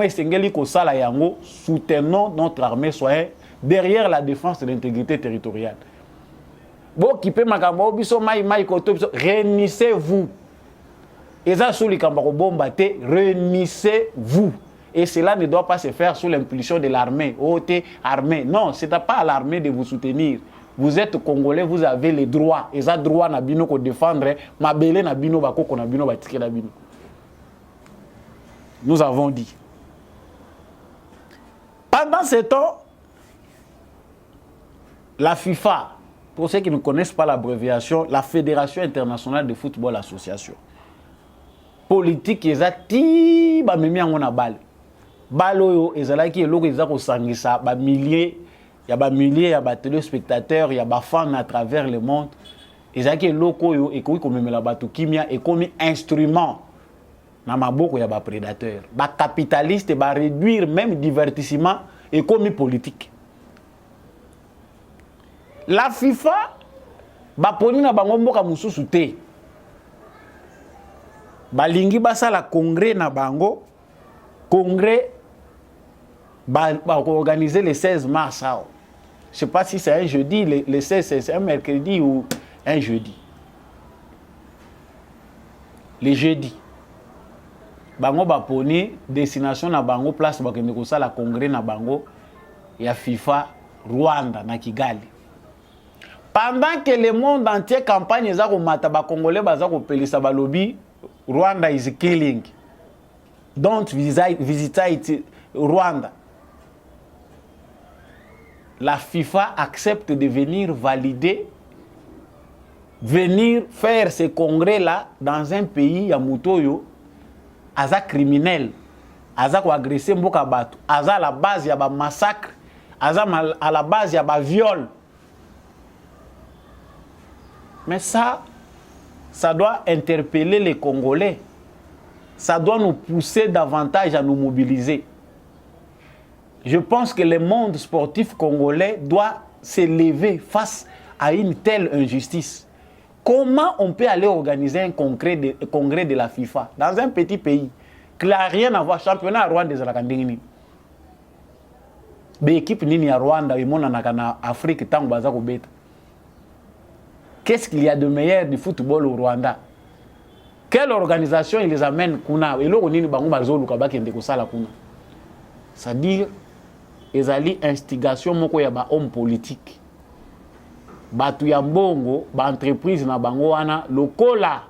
soutenons notre armée, soyez derrière la défense de l'intégrité territoriale. Réunissez-vous. Réunissez-vous. Et cela ne doit pas se faire sous l'impulsion de l'armée. Armée. Non, ce n'est pas à l'armée de vous soutenir. Vous êtes Congolais, vous avez les droits. Et ça, droit na bino ko défendre, ma belé na bino bako ko na bino batike na bino. Nous avons dit. Pendant ce temps, la FIFA, pour ceux qui ne connaissent pas l'abréviation, la Fédération internationale de football association, politique, ils ont mis en balle. Baloyo, ils ont dit que milliers, il y a des milliers, il y a des téléspectateurs, il y a des fans à travers le monde. Ils ont dit que loko et comme la batukimia et comme instrument. Na maboko ya ba prédateur, ba capitaliste ba réduire même divertissement et comme politique. La FIFA ba poni na bango mboka mususu te. Ba lingi basala congrès na bango, congrès ba organiser le 16 mars. je ne sais pas si c'est un jeudi, le 16 c'est un mercredi ou un jeudi. Le jeudi, bango baponi destination na bango place bakende kosala congrès na bango ya FIFA Rwanda na Kigali. Pendant que le monde entier campagne eza ko mata ba congolais baza ko pelisa balobi Rwanda is killing. Don't visit Rwanda. La FIFA accepte de venir valider, venir faire ce congrès-là dans un pays ya mutoyo, aza criminel, aza ko agresser mboka batu, aza à la base ya ba massacre, aza à la base ya ba viol. Mais ça doit interpeller les Congolais. Ça doit nous pousser davantage à nous mobiliser. Je pense que le monde sportif congolais doit s'élever face à une telle injustice. Comment on peut aller organiser un congrès de la FIFA dans un petit pays qui n'a rien à voir championnat à Rwanda des Alakandingini? L'équipe nini à Rwanda et mon en Afrique tant bazako beta. Qu'est-ce qu'il y a de meilleur du football au Rwanda? Quelle organisation ils les amènent kuna? Et là on nini bango bazolu kabaki ndeko sala kuna. C'est-à-dire ezali instigation moko ya ba homme politique. Batu ya mbongo, ba entreprise na bango wana lokola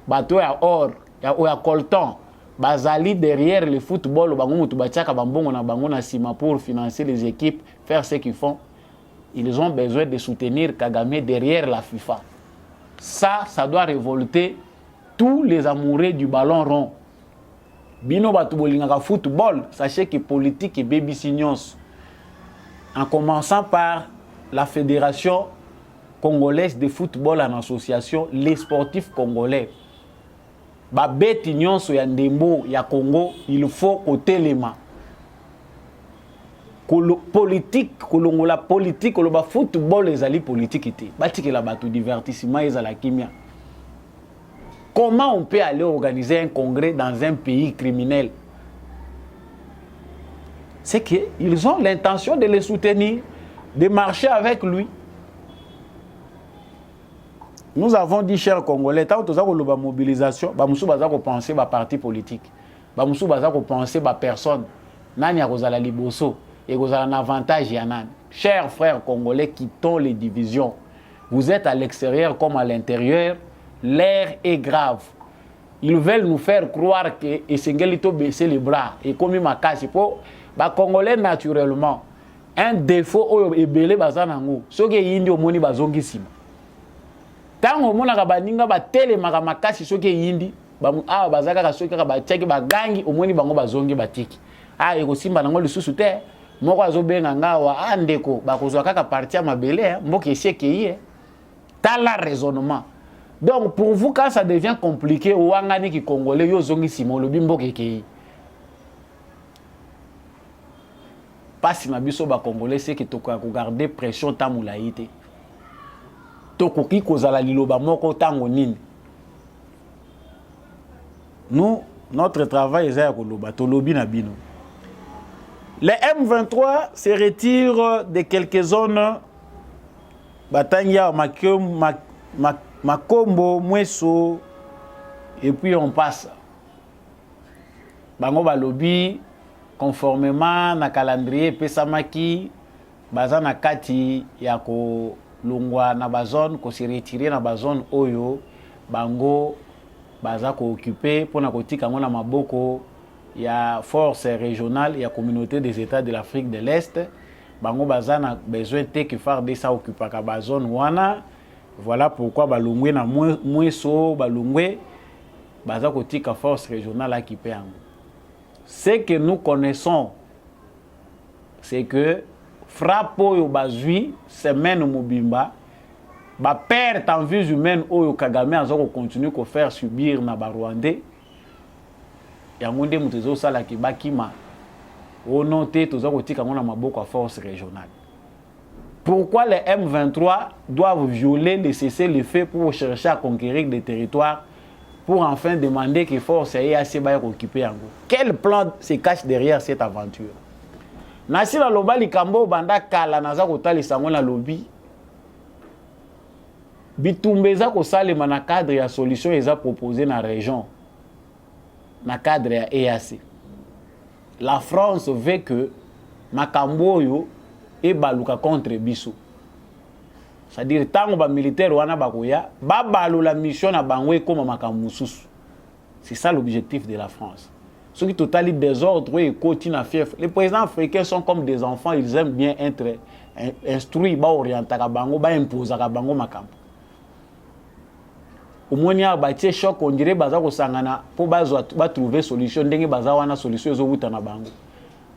batu ya or, ya coltan, bazali derrière le football bango mutu batiaka bambongo na bango na sima pour financer les équipes, faire ce qu'ils font. Ils ont besoin de soutenir Kagame derrière la FIFA. Ça doit révolter tous les amoureux du ballon rond. Bino batu bolingaka football, sachez que politique et baby signons. En commençant par la Fédération congolaise de football en association, les sportifs congolais. Ba beti nyonso ya ndembo ya Congo, il faut côté les mains. Politique, kolongola politique, koloba football ezali politique ete. Batiki la batu divertissement ezala kimia. Comment on peut aller organiser un congrès dans un pays criminel? C'est qu'ils ont l'intention de les soutenir, de marcher avec lui. Nous avons dit, chers Congolais, tant que nous avons la mobilisation, nous avons pensé à parti politique, nous avons pensé à personne. Nani a la liboso et vous avez un avantage yanan. Chers frères Congolais, quittons les divisions. Vous êtes à l'extérieur comme à l'intérieur. L'air est grave. Ils veulent nous faire croire que Essengelito baisser les bras et comme il m'a cassé pour les Congolais naturellement. Un défaut est belé bazanango. Ce qui est indi au moni bazongi sima. Tant au mona kabaninga ba tele makamakasi ce qui est indi ba bazaka ka soki ka ba tcheki ba gangi au moni bango bazongi batiki. Ah eko simba nango lisusu te. Moko azobenga ngawa andeko ba kozwa kaka parti ya mabele mboka eseke tala raisonnement. Donc pour vous quand ça devient compliqué ouangani ki congolais yo zongi simo lo bimbo keke. Pas si na biso ba congolais c'est que to ko garder pression tamulaité. To ko ki kozala liloba moko tango nini. Nous notre travail est à koloba to lobi na bino. Les M23 se retirent de quelques zones Batanga Makombo, Mweso, et puis on passe. Bango balobi, conformément na calendrier Pesamaki, bazana kati ya ko longwa na bazone, ko se retirer na bazone oyo, bango baza ko occuper pour na kotika ngona maboko ya force régionale, ya communauté des États de l'Afrique de l'Est. Bango bazana besoin de que faire de ça occuper ka bazone wana. Voilà pourquoi balungwe na mweso balungwe baza kotika force régionale à Kipeango. Ce que nous connaissons, c'est que frappe oyo bazui semaine mobimba ba perte en vie humaine oyo Kagame azoko continuer ko faire subir na ba Rwandais. Yango nde mutezo sala ki bakima onoté tozako tika ngona maboko à force régionale. Pourquoi les M23 doivent violer les cessez-le-feu pour chercher à conquérir des territoires pour enfin demander que force EAC va occuper en gros? Quel plan se cache derrière cette aventure? Nasi la loba likambo banda kala naza kotalisa ngo na lobby. Bitumba eza kosalema na cadre ya solution eza proposé na région. Na cadre ya EAC. La France veut que makambo yo e baluka contre biso. C'est-à-dire tango ba militaire wana bakoya ba balo la mission na bango e koma makambo mususu. C'est ça l'objectif de la France. Ceux qui totalisent désordre et continuent à faire. Les présidents africains sont comme des enfants, ils aiment bien être instruits, ba orientés à bango, ba imposer à bango makambo. Au moins il y a bâti choc on dirait baza ko sangana pour ba trouver solution ndenge baza wana solution zo wuta na bango.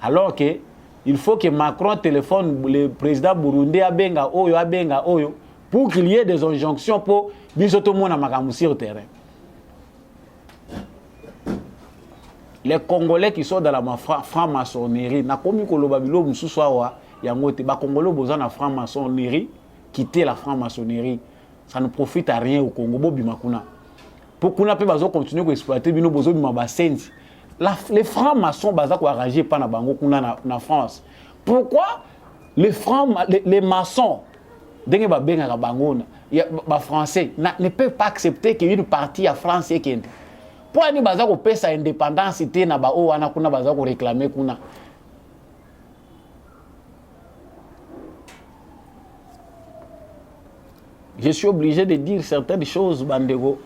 Alors que il faut que Macron téléphone le président burundais abenga oyo pour qu'il y ait des injonctions pour biso tout monde na makambo sur terrain. Les Congolais qui sont dans la franc-maçonnerie, na komi ko lobabilo mususu awa yango te ba Congolais boza na franc-maçonnerie, quitter la franc-maçonnerie, ça ne profite à rien au Congo bobima kuna. Pour kuna pe bazo continuer ko exploiter bino bozo bima ba sensi. Les francs-maçons baza ko arranger pa na bango kuna na France. Pourquoi les maçons denge ba benga ka bango na ba français ne peuvent pas accepter qu'une partie à France et kende. Pour ani baza ko pesa indépendance té na ba o wana kuna baza ko réclamer kuna. Je suis obligé de dire certaines choses bandego.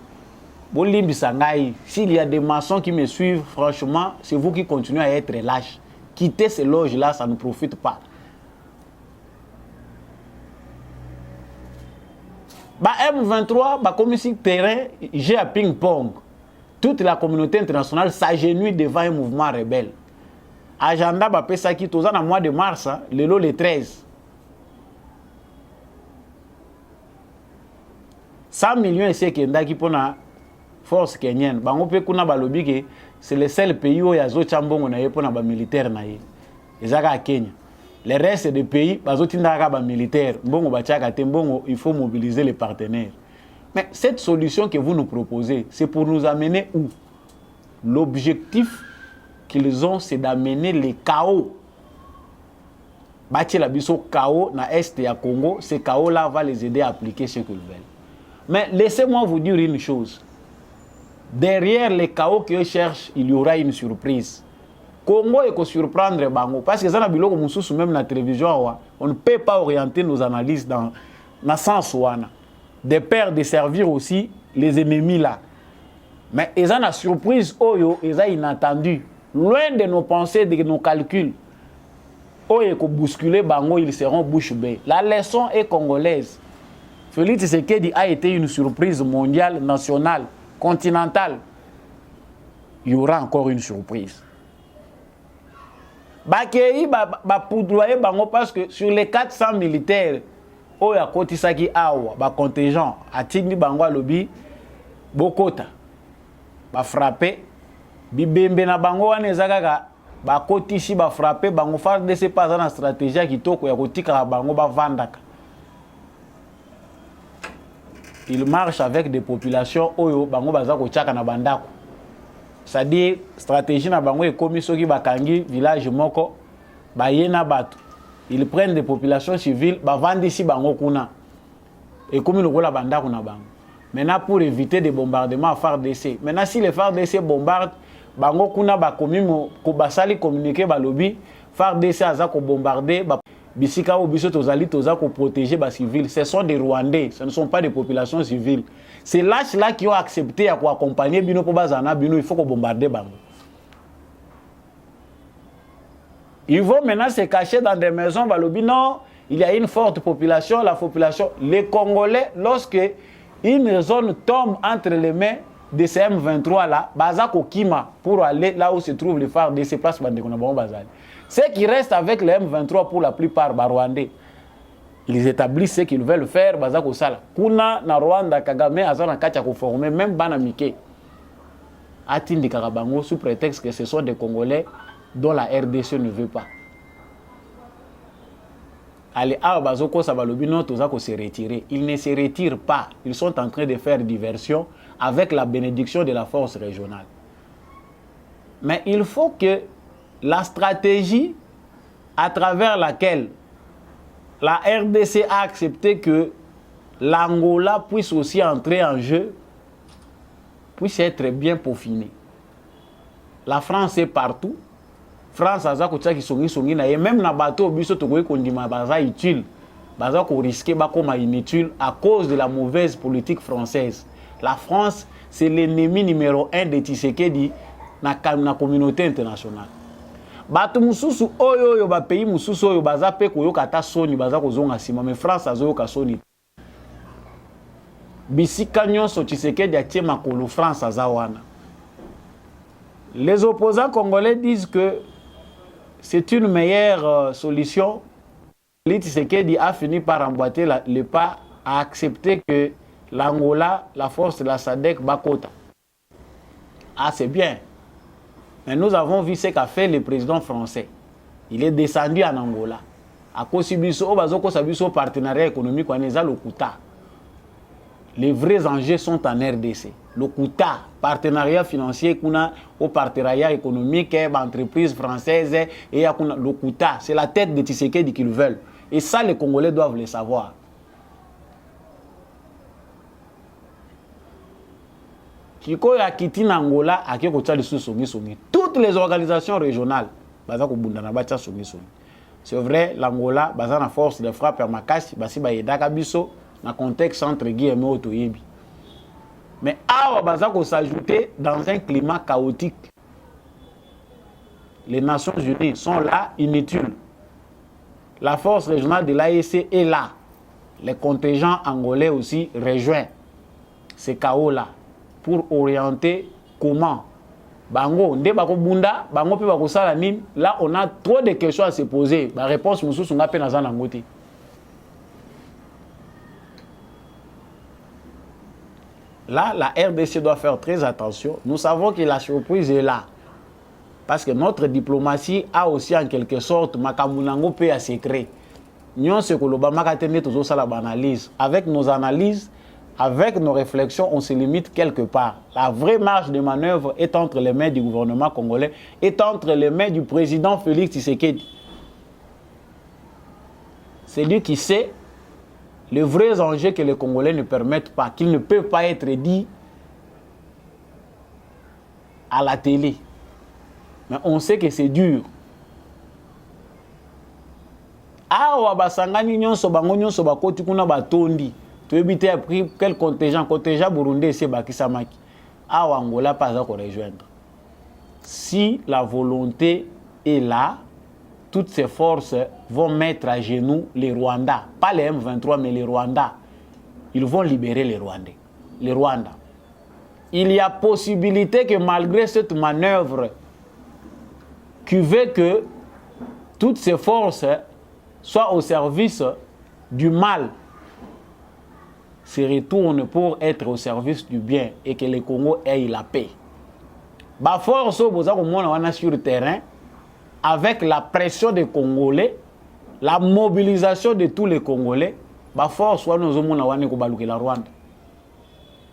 Bolimbi sangai, s'il y a des maçons qui me suivent, franchement, c'est vous qui continuez à être lâches. Quitter ces loges là, ça ne profite pas. Ba M23, ba comme si terrain, j'ai à ping-pong. Toute la communauté internationale s'agenouille devant un mouvement rebelle. Agenda ba pesa ki toza na mois de mars, hein, le 13. 100 millions et c'est qui pour la force kenyenne. Bango pe kuna balobi ke c'est le seul pays où yazo chambongo na yepo na ba militaire na ye. Ezaka à Kenya. Les restes des pays bazo tindaka ba militaire. Mbongo bachaka te mbongo, il faut mobiliser les partenaires. Mais cette solution que vous nous proposez, c'est pour nous amener où? L'objectif qu'ils ont, c'est d'amener les chaos. Bâtir la biso chaos na est et à Congo, ces chaos-là va les aider à appliquer ce qu'ils veulent. Mais laissez-moi vous dire une chose. Derrière les chaos qu'ils cherchent, il y aura une surprise. Congo est qu'on surprendre Bango. Parce que ça, même la télévision, on ne peut pas orienter nos analyses dans le sens où de peur de servir aussi les ennemis là. Mais ils ont la surprise, ils ont inattendu. Loin de nos pensées, de nos calculs. Oyo ko bousculer Bango, ils seront bouche bée. La leçon est congolaise. Félix Tshisekedi a été une surprise mondiale, nationale, continentale. Il y aura encore une surprise. Bakei ba poudroyer Bango parce que sur les 400 militaires, oya kotisaki awa ba contingent atindi Bango lobi bokota ba frapper bibembe na Bango wana ezakaka ba kotisi ba frapper Bango FARDC pas na stratégie kitoko ya kotika Bango ba vandaka. Il marche avec des populations oyo Bango baza ko tchaka na bandako. C'est-à-dire stratégie na Bango e komi soki bakangi village moko ba yena batu. Ils prennent des populations civiles, bah vendent ici Bango kuna. Et comme ils la bandako na Bango. Maintenant pour éviter des bombardements à FARDC. Maintenant si les FARDC bombardent, Bango kuna ba komi ko basali communiquer ba lobby, FARDC aza ko bombarder ba bisika ou biso tozali toza ko protéger ba civils. Ce sont des Rwandais, ce ne sont pas des populations civiles. C'est lâches là qui ont accepté à accompagner bino pour bazana bino, il faut ko bombarder Bango. Ils vont maintenant se cacher dans des maisons. Non, il y a une forte population. La population, les Congolais, lorsque une zone tombe entre les mains de ces M23 là, Bazako Kima, pour aller là où se trouvent les phares de ces places. Ceux qui restent avec les M23 pour la plupart, Rwandais, ils établissent ce qu'ils veulent faire. Bazako Sala. Kuna na Rwanda, Kagame, Azana Kachako formé, même Banamike. Atindi Karabango sous prétexte que ce sont des Congolais dont la RDC ne veut pas. Allez, Bazoko Sabalobino, Tozako se retirer. Ils ne se retirent pas. Ils sont en train de faire diversion avec la bénédiction de la force régionale. Mais il faut que la stratégie à travers laquelle la RDC a accepté que l'Angola puisse aussi entrer en jeu, puisse être bien peaufiné. La France est partout. France a qui songi na même na bateau biso to koyi kondima baza utile. Baza ko risquer ba comme inutile à cause de la mauvaise politique française. La France, c'est l'ennemi numéro 1 de Tshisekedi na communauté internationale. Bato mususu oyo ba pays mususu oyo baza pe koyoka ta soni baza kozonga sima mais France azoyoka soni. Bisika nyonso Tshisekedi atie makolo France azawana. Les opposants congolais disent que c'est une meilleure solution. Tshisekedi a fini par emboîter le pas à accepter que l'Angola, la force de la SADC, Bakota. Ah, c'est bien. Mais nous avons vu ce qu'a fait le président français. Il est descendu en Angola. À cause de partenariat économique, on est à l'Okuta. Les vrais enjeux sont en RDC. L'Okuta, partenariat financier, au partenariat économique, entreprise française, et l'Okuta, c'est la tête de Tshisekedi qu'ils veulent. Et ça, les Congolais doivent le savoir. Toutes les organisations régionales, c'est vrai, l'Angola, la force de frappe à Makassi, dans le contexte entre guillemets autoyébi. Mais awa s'ajouter dans un climat chaotique. Les Nations Unies sont là, inutiles. La force régionale de l'AEC est là. Les contingents angolais aussi rejoignent ces chaos-là pour orienter comment. Bango, nde bako bunda, bango pe bako sala nini. Là, on a trop de questions à se poser. La réponse, nous sommes appelés dans un angoté. Là, la RDC doit faire très attention. Nous savons que la surprise est là. Parce que notre diplomatie a aussi en quelque sorte makamunango pe à secret. Nous ce que l'Obama a tenu toujours ça la analyse. Avec nos analyses, avec nos réflexions, on se limite quelque part. La vraie marge de manœuvre est entre les mains du gouvernement congolais, est entre les mains du président Félix Tshisekedi. C'est lui qui sait les vrais enjeux que les Congolais ne permettent pas, qu'ils ne peuvent pas être dits à la télé. Mais on sait que c'est dur. Awa basangani nyonso bango nyonso bakoti kuna batondi. Tu éviter après quel contingent burundais c'est bakisamaki. Awa Angola pas à rejoindre. Si la volonté est là, toutes ces forces vont mettre à genoux les Rwandais. Pas les M23, mais les Rwandais. Ils vont libérer les Rwandais. Les Rwandais. Il y a possibilité que malgré cette manœuvre qui veut que toutes ces forces soient au service du mal, se retournent pour être au service du bien et que le Congo ait la paix. Ba force sur le terrain, avec la pression des Congolais, la mobilisation de tous les Congolais, ba force soit nous la Rwanda.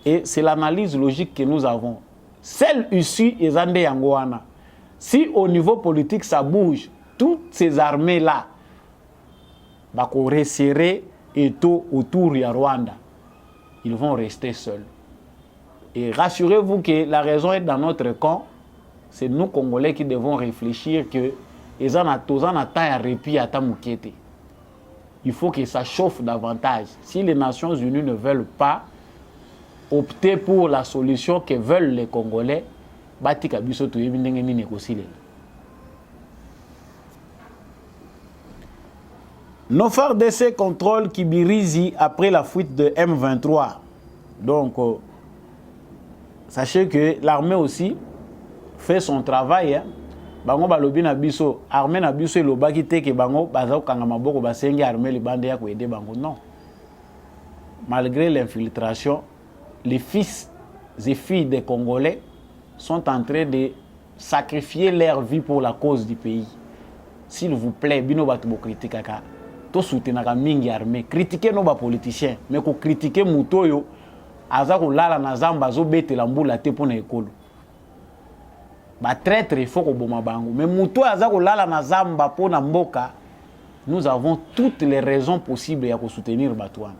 Et c'est l'analyse logique que nous avons. Celle issue est Zande Yangoana. Si au niveau politique ça bouge, toutes ces armées-là, bah qu'on resserrer et tout autour de Rwanda, ils vont rester seuls. Et rassurez-vous que la raison est dans notre camp. C'est nous Congolais qui devons réfléchir que ils en a à répit à Tamukete. Il faut que ça chauffe davantage. Si les Nations Unies ne veulent pas opter pour la solution que veulent les Congolais, Batika biso to yebindenge ni négocier. Nos FARDC contrôlent Kibirizi après la fuite de M23. Donc, sachez que l'armée aussi fait son travail. Hein. Bango balobi na biso, armée na biso elobaki te ke bango baza kanga maboko basengi armée li bande ya ko aider bango. Non. Malgré l'infiltration, les fils et filles des Congolais sont en train de sacrifier leur vie pour la cause du pays. S'il vous plaît, bino batubo kritikaka. To soutenaka mingi armée. Critiquer nos politiciens, mais ko critiquer mutoyo aza ko lala na zamba zo betela mbula te pona ekolo. ba traître il faut ko boma bango mais muto aza ko lala na zamba pona mboka nous avons toutes les raisons possibles ya ko soutenir Batouane.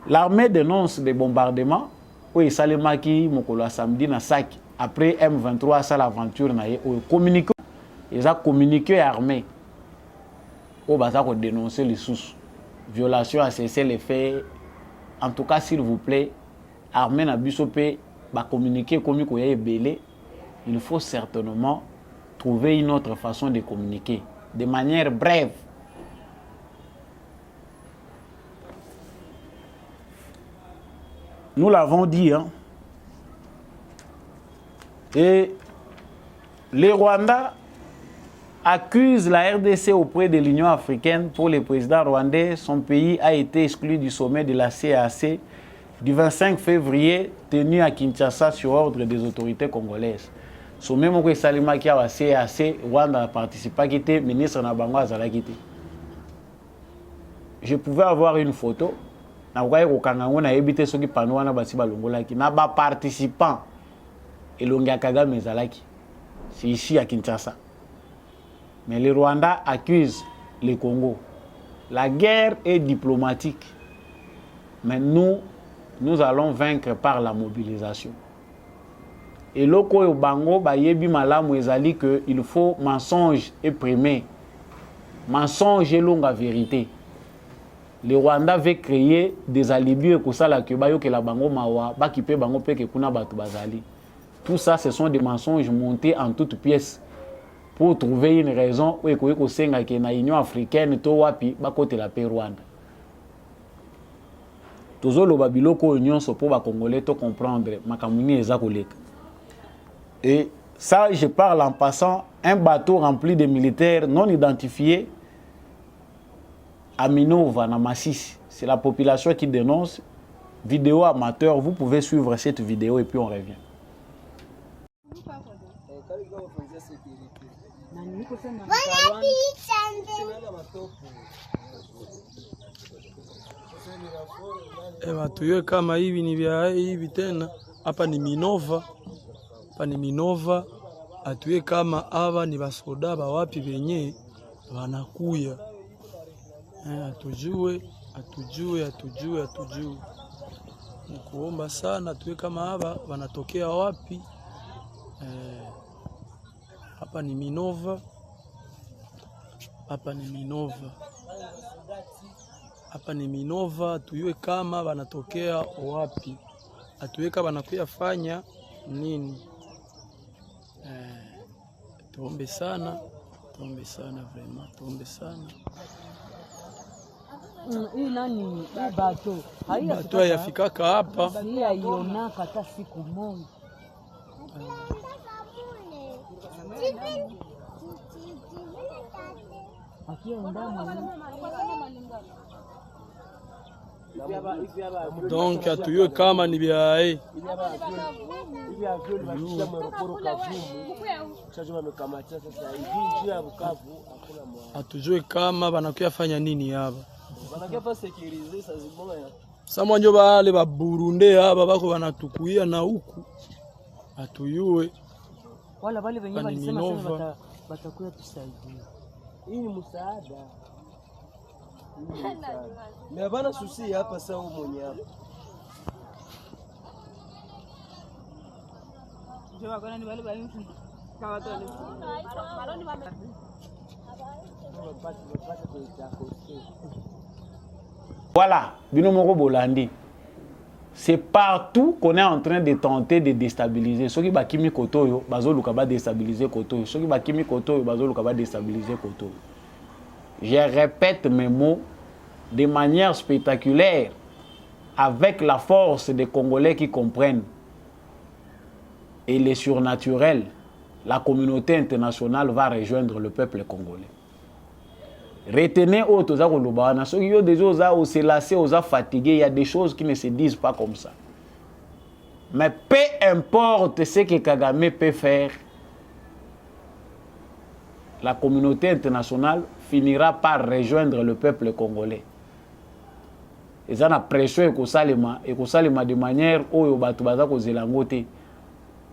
L'armée dénonce des bombardements où il salemaki mokolo samedi na Sak après M23 ça l'aventure na ye communiqué ils a communiqué armée où baza ko dénoncer les sous violation à cesser les faits. En tout cas s'il vous plaît armée na biso pe ba communiquer comme ko yé belé, il faut certainement trouver une autre façon de communiquer de manière brève. Nous l'avons dit, hein. Et les Rwandais accusent la RDC auprès de l'Union africaine pour le président rwandais. Son pays a été exclu du sommet de la CAC du 25 février tenu à Kinshasa sur ordre des autorités congolaises. Sommet moko esalemaki awa CAC, Rwanda participaki te, ministre na bango azalaki te. Je pouvais avoir une photo. Na kwa ko kangango na ebité soki pano wana basi balongolaki na ba participants elongi Kagame ezalaki. C'est ici à Kinshasa. Mais le Rwanda accuse le Congo. La guerre est diplomatique. Mais nous allons vaincre par la mobilisation. Et loko yo bango ba yebi malamu ezali que il faut mensonge et primer. Mensonge et longue vérité. Le Rwanda veut créer des alibis et kosala ke bayo ke la bango mawa ba kipe bango pe ke kuna batu bazali. Tout ça ce sont des mensonges montés en toutes pièces pour trouver une raison où ekoki kosenga ke na Union africaine to wapi ba kote la pe Rwanda. Tozolo ba biloko nyonso pour ba congolais to comprendre makamuni eza koleka. Et ça, je parle en passant, un bateau rempli de militaires non identifiés à Minova, na Masisi. C'est la population qui dénonce. Vidéo amateur, vous pouvez suivre cette vidéo et puis on revient. Tuwe kama hivi ni vya hivi tena hapa ni Minova. Hapa ni Minova, atuye kama ava ni basoda ba wapi venye wanakuya. Atujue. Nikuomba sana atuye kama ava wanatokea wapi. Hapa ni Minova. Hapa ni Minova, atuye kama wanatokea wapi. Atuye kama wanakuya fanya nini. Tuombe sana vraiment, tuombe sana. Hii nani bato? Bato yafikaka hapa. Hii haionaka hata siku moja. Donc atuye kama ni bia atujue kama banakuya fanya nini hapa. Samwa njo bale ba Burundi hapa bako banatukuia na huku. Atuyue. Wala bale wenyewe walisema sasa batakuya tusaidia. Hii ni msaada. Mimi bana susi hapa sasa mwenye hapa. Jua kwa nani bale bale kawa tu. Voilà, binomoko bolandi. C'est partout qu'on est en train de tenter de déstabiliser. Ceux qui bakimi kotoyo, bazoluka ba déstabiliser kotoyo. Ceux qui bakimi kotoyo, bazoluka ba déstabiliser kotoyo. Je répète mes mots de manière spectaculaire avec la force des Congolais qui comprennent. Et les surnaturels, la communauté internationale va rejoindre le peuple congolais. Retenez autres, ceux qui ont des choses à se lasser, aux fatigués, il y a des choses qui ne se disent pas comme ça. Mais peu importe ce que Kagame peut faire, la communauté internationale finira par rejoindre le peuple congolais. Et ça, la pression est de manière où il y a des gens qui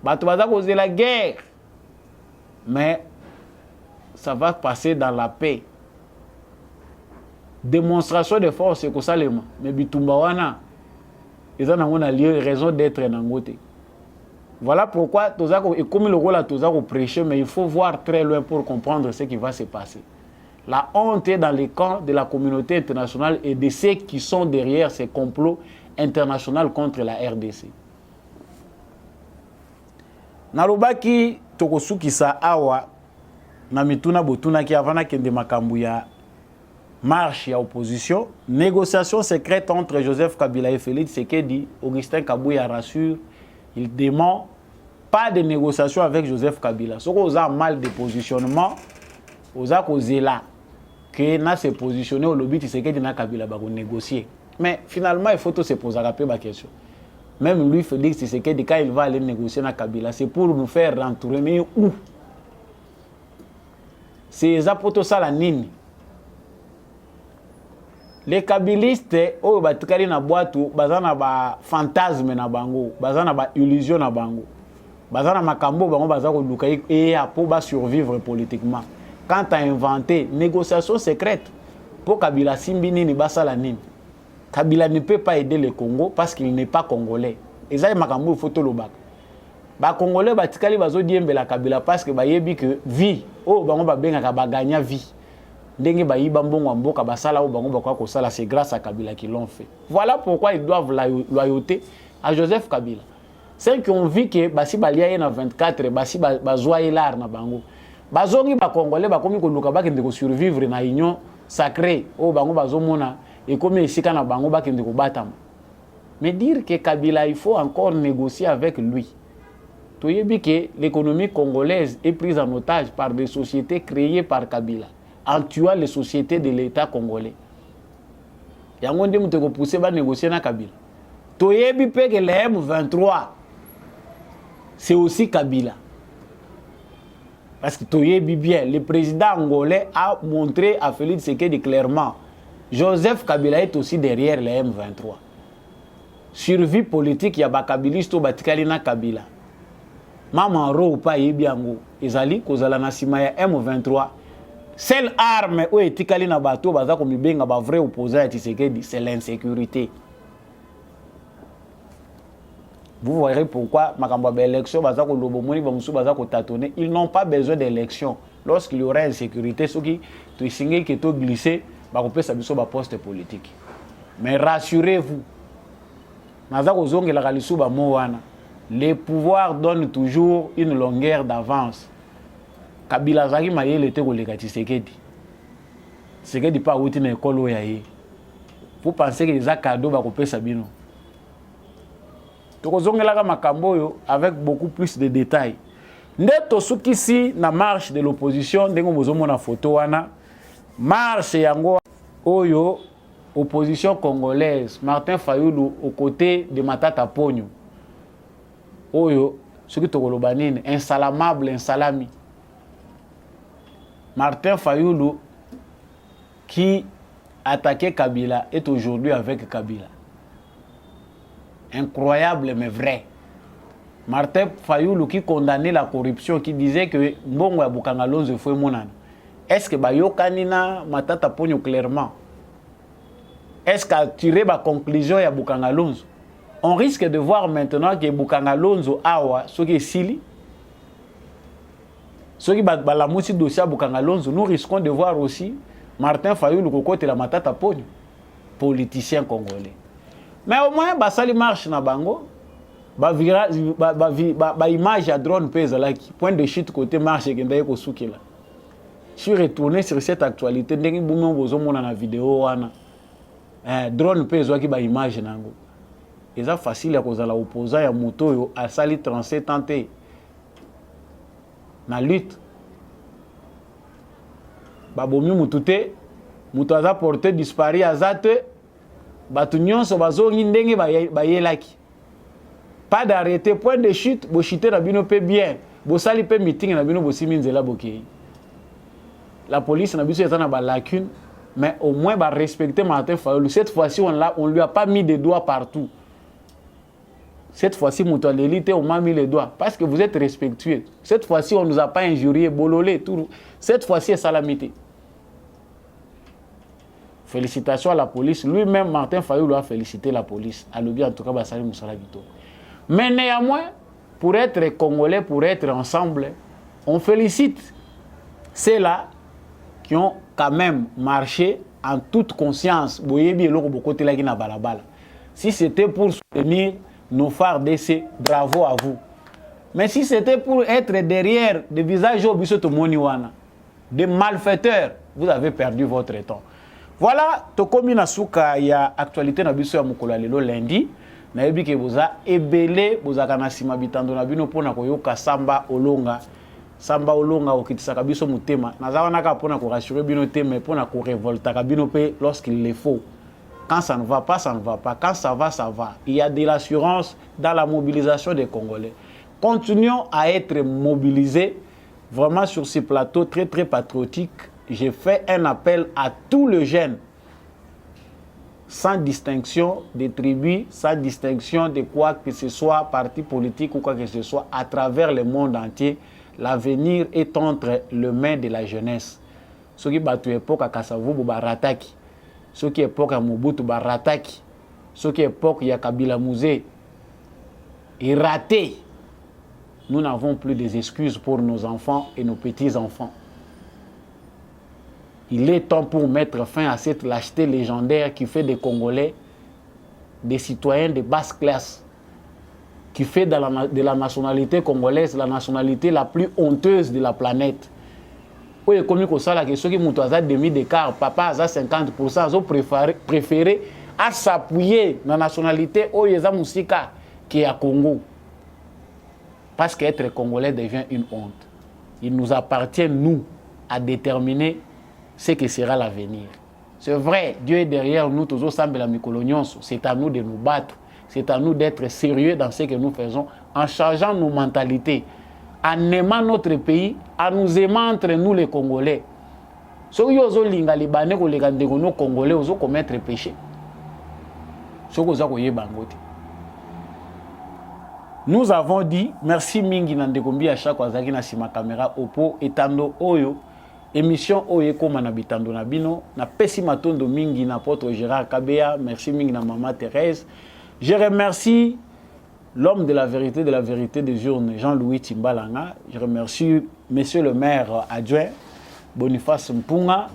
bato baza causer la guerre. Mais ça va passer dans la paix. Démonstration de force, c'est que ça les mais bitumba wana ils ont une raison d'être nangote. Voilà pourquoi et comme le rôle à Tozako prêcher, mais il faut voir très loin pour comprendre ce qui va se passer. La honte est dans les camps de la communauté internationale et de ceux qui sont derrière ces complots internationaux contre la RDC. Narobaki Tokosuki sa awa na mituna botuna ki avana kende makambu ya marche ya opposition, négociation secrète entre Joseph Kabila et Félix Tshisekedi. Augustin Kabouya rassure, il demande pas de négociation avec Joseph Kabila. Ce qu'on a mal de positionnement, on a causé là que na se positionner au lobby Tshisekedi na Kabila ba négocier. Mais finalement il faut tout se poser la question. Même lui Félix Tshisekedi quand il va aller négocier na Kabila, c'est pour nous faire rentrer mais où? C'est ça pour tout ça la nini. Les kabilistes oyo batikali na boatu bazana ba fantasme na bango, bazana ba illusion na bango. Bazana makambo bango bazako luka et pour ba survivre politiquement. Quand tu as inventé négociation secrète pour Kabila simbi nini basala nini. Kabila ne peut pas aider le Congo parce qu'il n'est pas congolais. Et ça makambo photo lobak. Ba congolais batikali bazo diembela Kabila parce que ba yebi que vie oh bango ba benga ba gagner vie. Ndenge bayiba mbongo mboka basala ou bango bakwa ko sala, c'est grâce à Kabila qu'ils l'ont fait. Voilà pourquoi ils doivent la loyauté à Joseph Kabila. Ceux qui ont vu que basi balia na 24 basi bazwa elar na bango. Bazongi ba congolais ba komi ko luka ba kende ko survivre na union sacrée ou bango bazomona et comme esika na bango ba kende ko batama. Mais dire que Kabila il faut encore négocier avec lui. Toyebi que l'économie congolaise est prise en otage par des sociétés créées par Kabila, en tuant les sociétés de l'État congolais. Yango ndi muteko pousser ba négocier na Kabila. Toyebi pe que le M23 c'est aussi Kabila. Parce que toyebi bien, le président angolais a montré à Félix Tshisekedi clairement, Joseph Kabila est aussi derrière le M23. Survie politique ya ba kabilisto batikali na Kabila. Maman ro pa yebi yango ezali kozala na sima ya M23. Seule arme où etikali na bato baza ko mibenga ba vrai opposant à Tshisekedi, c'est l'insécurité. Vous verrez pourquoi makambo ba élection baza ko lobomoni ba musu baza ko tâtonner, ils n'ont pas besoin d'élection. Lorsqu'il y aura insécurité, ceux qui to singi que to glisser ba ko pesa biso ba poste politique. Mais rassurez-vous, naza ko zongela kalisu ba mo wana. Les pouvoirs donnent toujours une longueur d'avance. Kabila zaki mayele te koleka Tshisekedi. Tshisekedi pa uti na école oya ye. Vous pensez que les cadeaux ba kopesa bino. Tokozongela makambo yo avec beaucoup plus de détails. Ndeto sukisi na marche de l'opposition ndengo bozomona photo wana. Marche yango oyo opposition congolaise, Martin Fayulu aux côtés de Matata Ponyo. Oyo soki tokoloba nini insalamable insalami. Martin Fayulu qui attaquait Kabila est aujourd'hui avec Kabila. Incroyable mais vrai. Martin Fayulu qui condamnait la corruption, qui disait que Mbongo ya Bukanga Lonzo foi monana. Est-ce que bayokani na Matata Ponyo clairement? Est-ce qu'a tiré la conclusion ya Bukanga Lonzo? On risque de voir maintenant que Bukanga Lonzo awa ce qui est sili. Ce qui bat la moitié dossier à Bukanga Lonzo, nous risquons de voir aussi Martin Fayulu côté la Matata Ponyo, politicien congolais. Mais au moins basali marche na bango, ba image à drone pèse là qui point de chute côté marche qui ndaye ko soukela. Je suis retourné sur cette actualité ndenge bumo bozo mona na vidéo wana. Drone pèse qui ba image nango. C'est facile à cause de l'opposant à moto à sali 37 ans na lutte. Babomi mutute muto aza porté disparu azate batu nyonso bazongi ndenge bayelaki. Pas d'arrêté, point de chute, bo chute na bino pe bien. Bo sali pe meeting na bino bo simi nzela bokei. La police na biso eta na ba lacune, mais au moins ba respecter Martin Fayulu. Cette fois-ci on lui a pas mis des doigts partout. Cette fois-ci, l'élite, on m'a mis les doigts. Parce que vous êtes respectueux. Cette fois-ci, on ne nous a pas injurié, bololé, tout. Cette fois-ci, c'est salamité. Félicitations à la police. Lui-même, Martin Fayou, a félicité la police. À l'objet, en tout cas, Bassali Moussala Vito. Mais néanmoins, pour être Congolais, pour être ensemble, on félicite ceux-là qui ont quand même marché en toute conscience. Si c'était pour soutenir nos phares DC, bravo à vous. Mais si c'était pour être derrière des visages des malfaiteurs, vous avez perdu votre temps. Voilà, Tokomi Nasuka, il y a actualité na biso ya mukolo lelo lundi. Na yebi ke boza ebele boza kana sima bitando na bino pona koyoka samba olonga. Samba olonga okitisaka biso mutema. Naza wana ka pona ko rassurer bino tema pona ko révolta ka bino pe lorsqu'il le faut. Quand ça ne va pas, ça ne va pas. Quand ça va, ça va. Il y a de l'assurance dans la mobilisation des Congolais. Continuons à être mobilisés vraiment sur ces plateaux très très patriotiques. J'ai fait un appel à tous les jeunes, sans distinction de tribus, sans distinction de quoi que ce soit, parti politique ou quoi que ce soit, à travers le monde entier. L'avenir est entre les mains de la jeunesse. Ce qui bat époque à Kassavou, Barataki. Ce qui est époque à Mobutu, Barataki. Ce qui est époque à Kabila Mouzé est raté. Nous n'avons plus des excuses pour nos enfants et nos petits-enfants. Il est temps pour mettre fin à cette lâcheté légendaire qui fait des Congolais des citoyens de basse classe, qui fait de la nationalité congolaise la nationalité la plus honteuse de la planète. Oui, comme il y a que ceux qui ont demi d'écart, papa a 50%, ils ont préféré à s'appuyer dans la nationalité où il y a Moussika qui est à Congo. Parce qu'être Congolais devient une honte. Il nous appartient, nous, à déterminer ce que sera l'avenir. C'est vrai, Dieu est derrière nous, tous ensemble la micolonion, c'est à nous de nous battre, c'est à nous d'être sérieux dans ce que nous faisons, en changeant nos mentalités, en aimant notre pays, en nous aimant entre nous les Congolais. Ceux qui ont linga libanais ou les Congolais, ils ont commettre péché. Ceux qui ont bangote. Nous avons dit, merci Mingi Nandekombi à chaque fois que na sima caméra Oppo etando oyo. Émission Oyeko Manabitando Nabino, na Pessi Matondo Mingi, n'apôtre Gérard Kabea, merci Mingi na Maman Thérèse. Je remercie l'homme de la vérité des urnes, Jean-Louis Timbalanga. Je remercie monsieur le maire adjoint, Boniface Mpunga.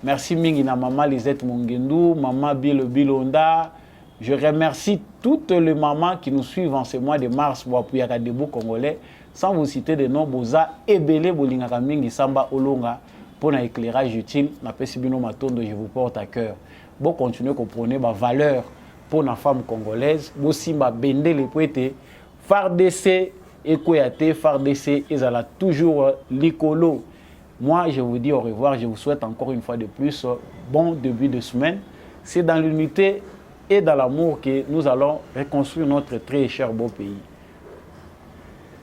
Merci Mingi na Maman Lisette Mongendou, Maman Bilonda. Je remercie toutes les mamans qui nous suivent en ce mois de mars pour appuyer à debout congolais. Sans vous citer des noms, Boza, Ebele, Bolingaka Mingi, Samba, Olonga. Pour un éclairage utile, je vous porte à cœur. Bon, continuez à comprendre ma valeur pour la femme congolaise. Aussi, ma bende les poètes. FARDC, Ekoyate, FARDC, ils ont toujours l'icolo. Moi, je vous dis au revoir. Je vous souhaite encore une fois de plus bon début de semaine. C'est dans l'unité et dans l'amour que nous allons reconstruire notre très cher beau pays.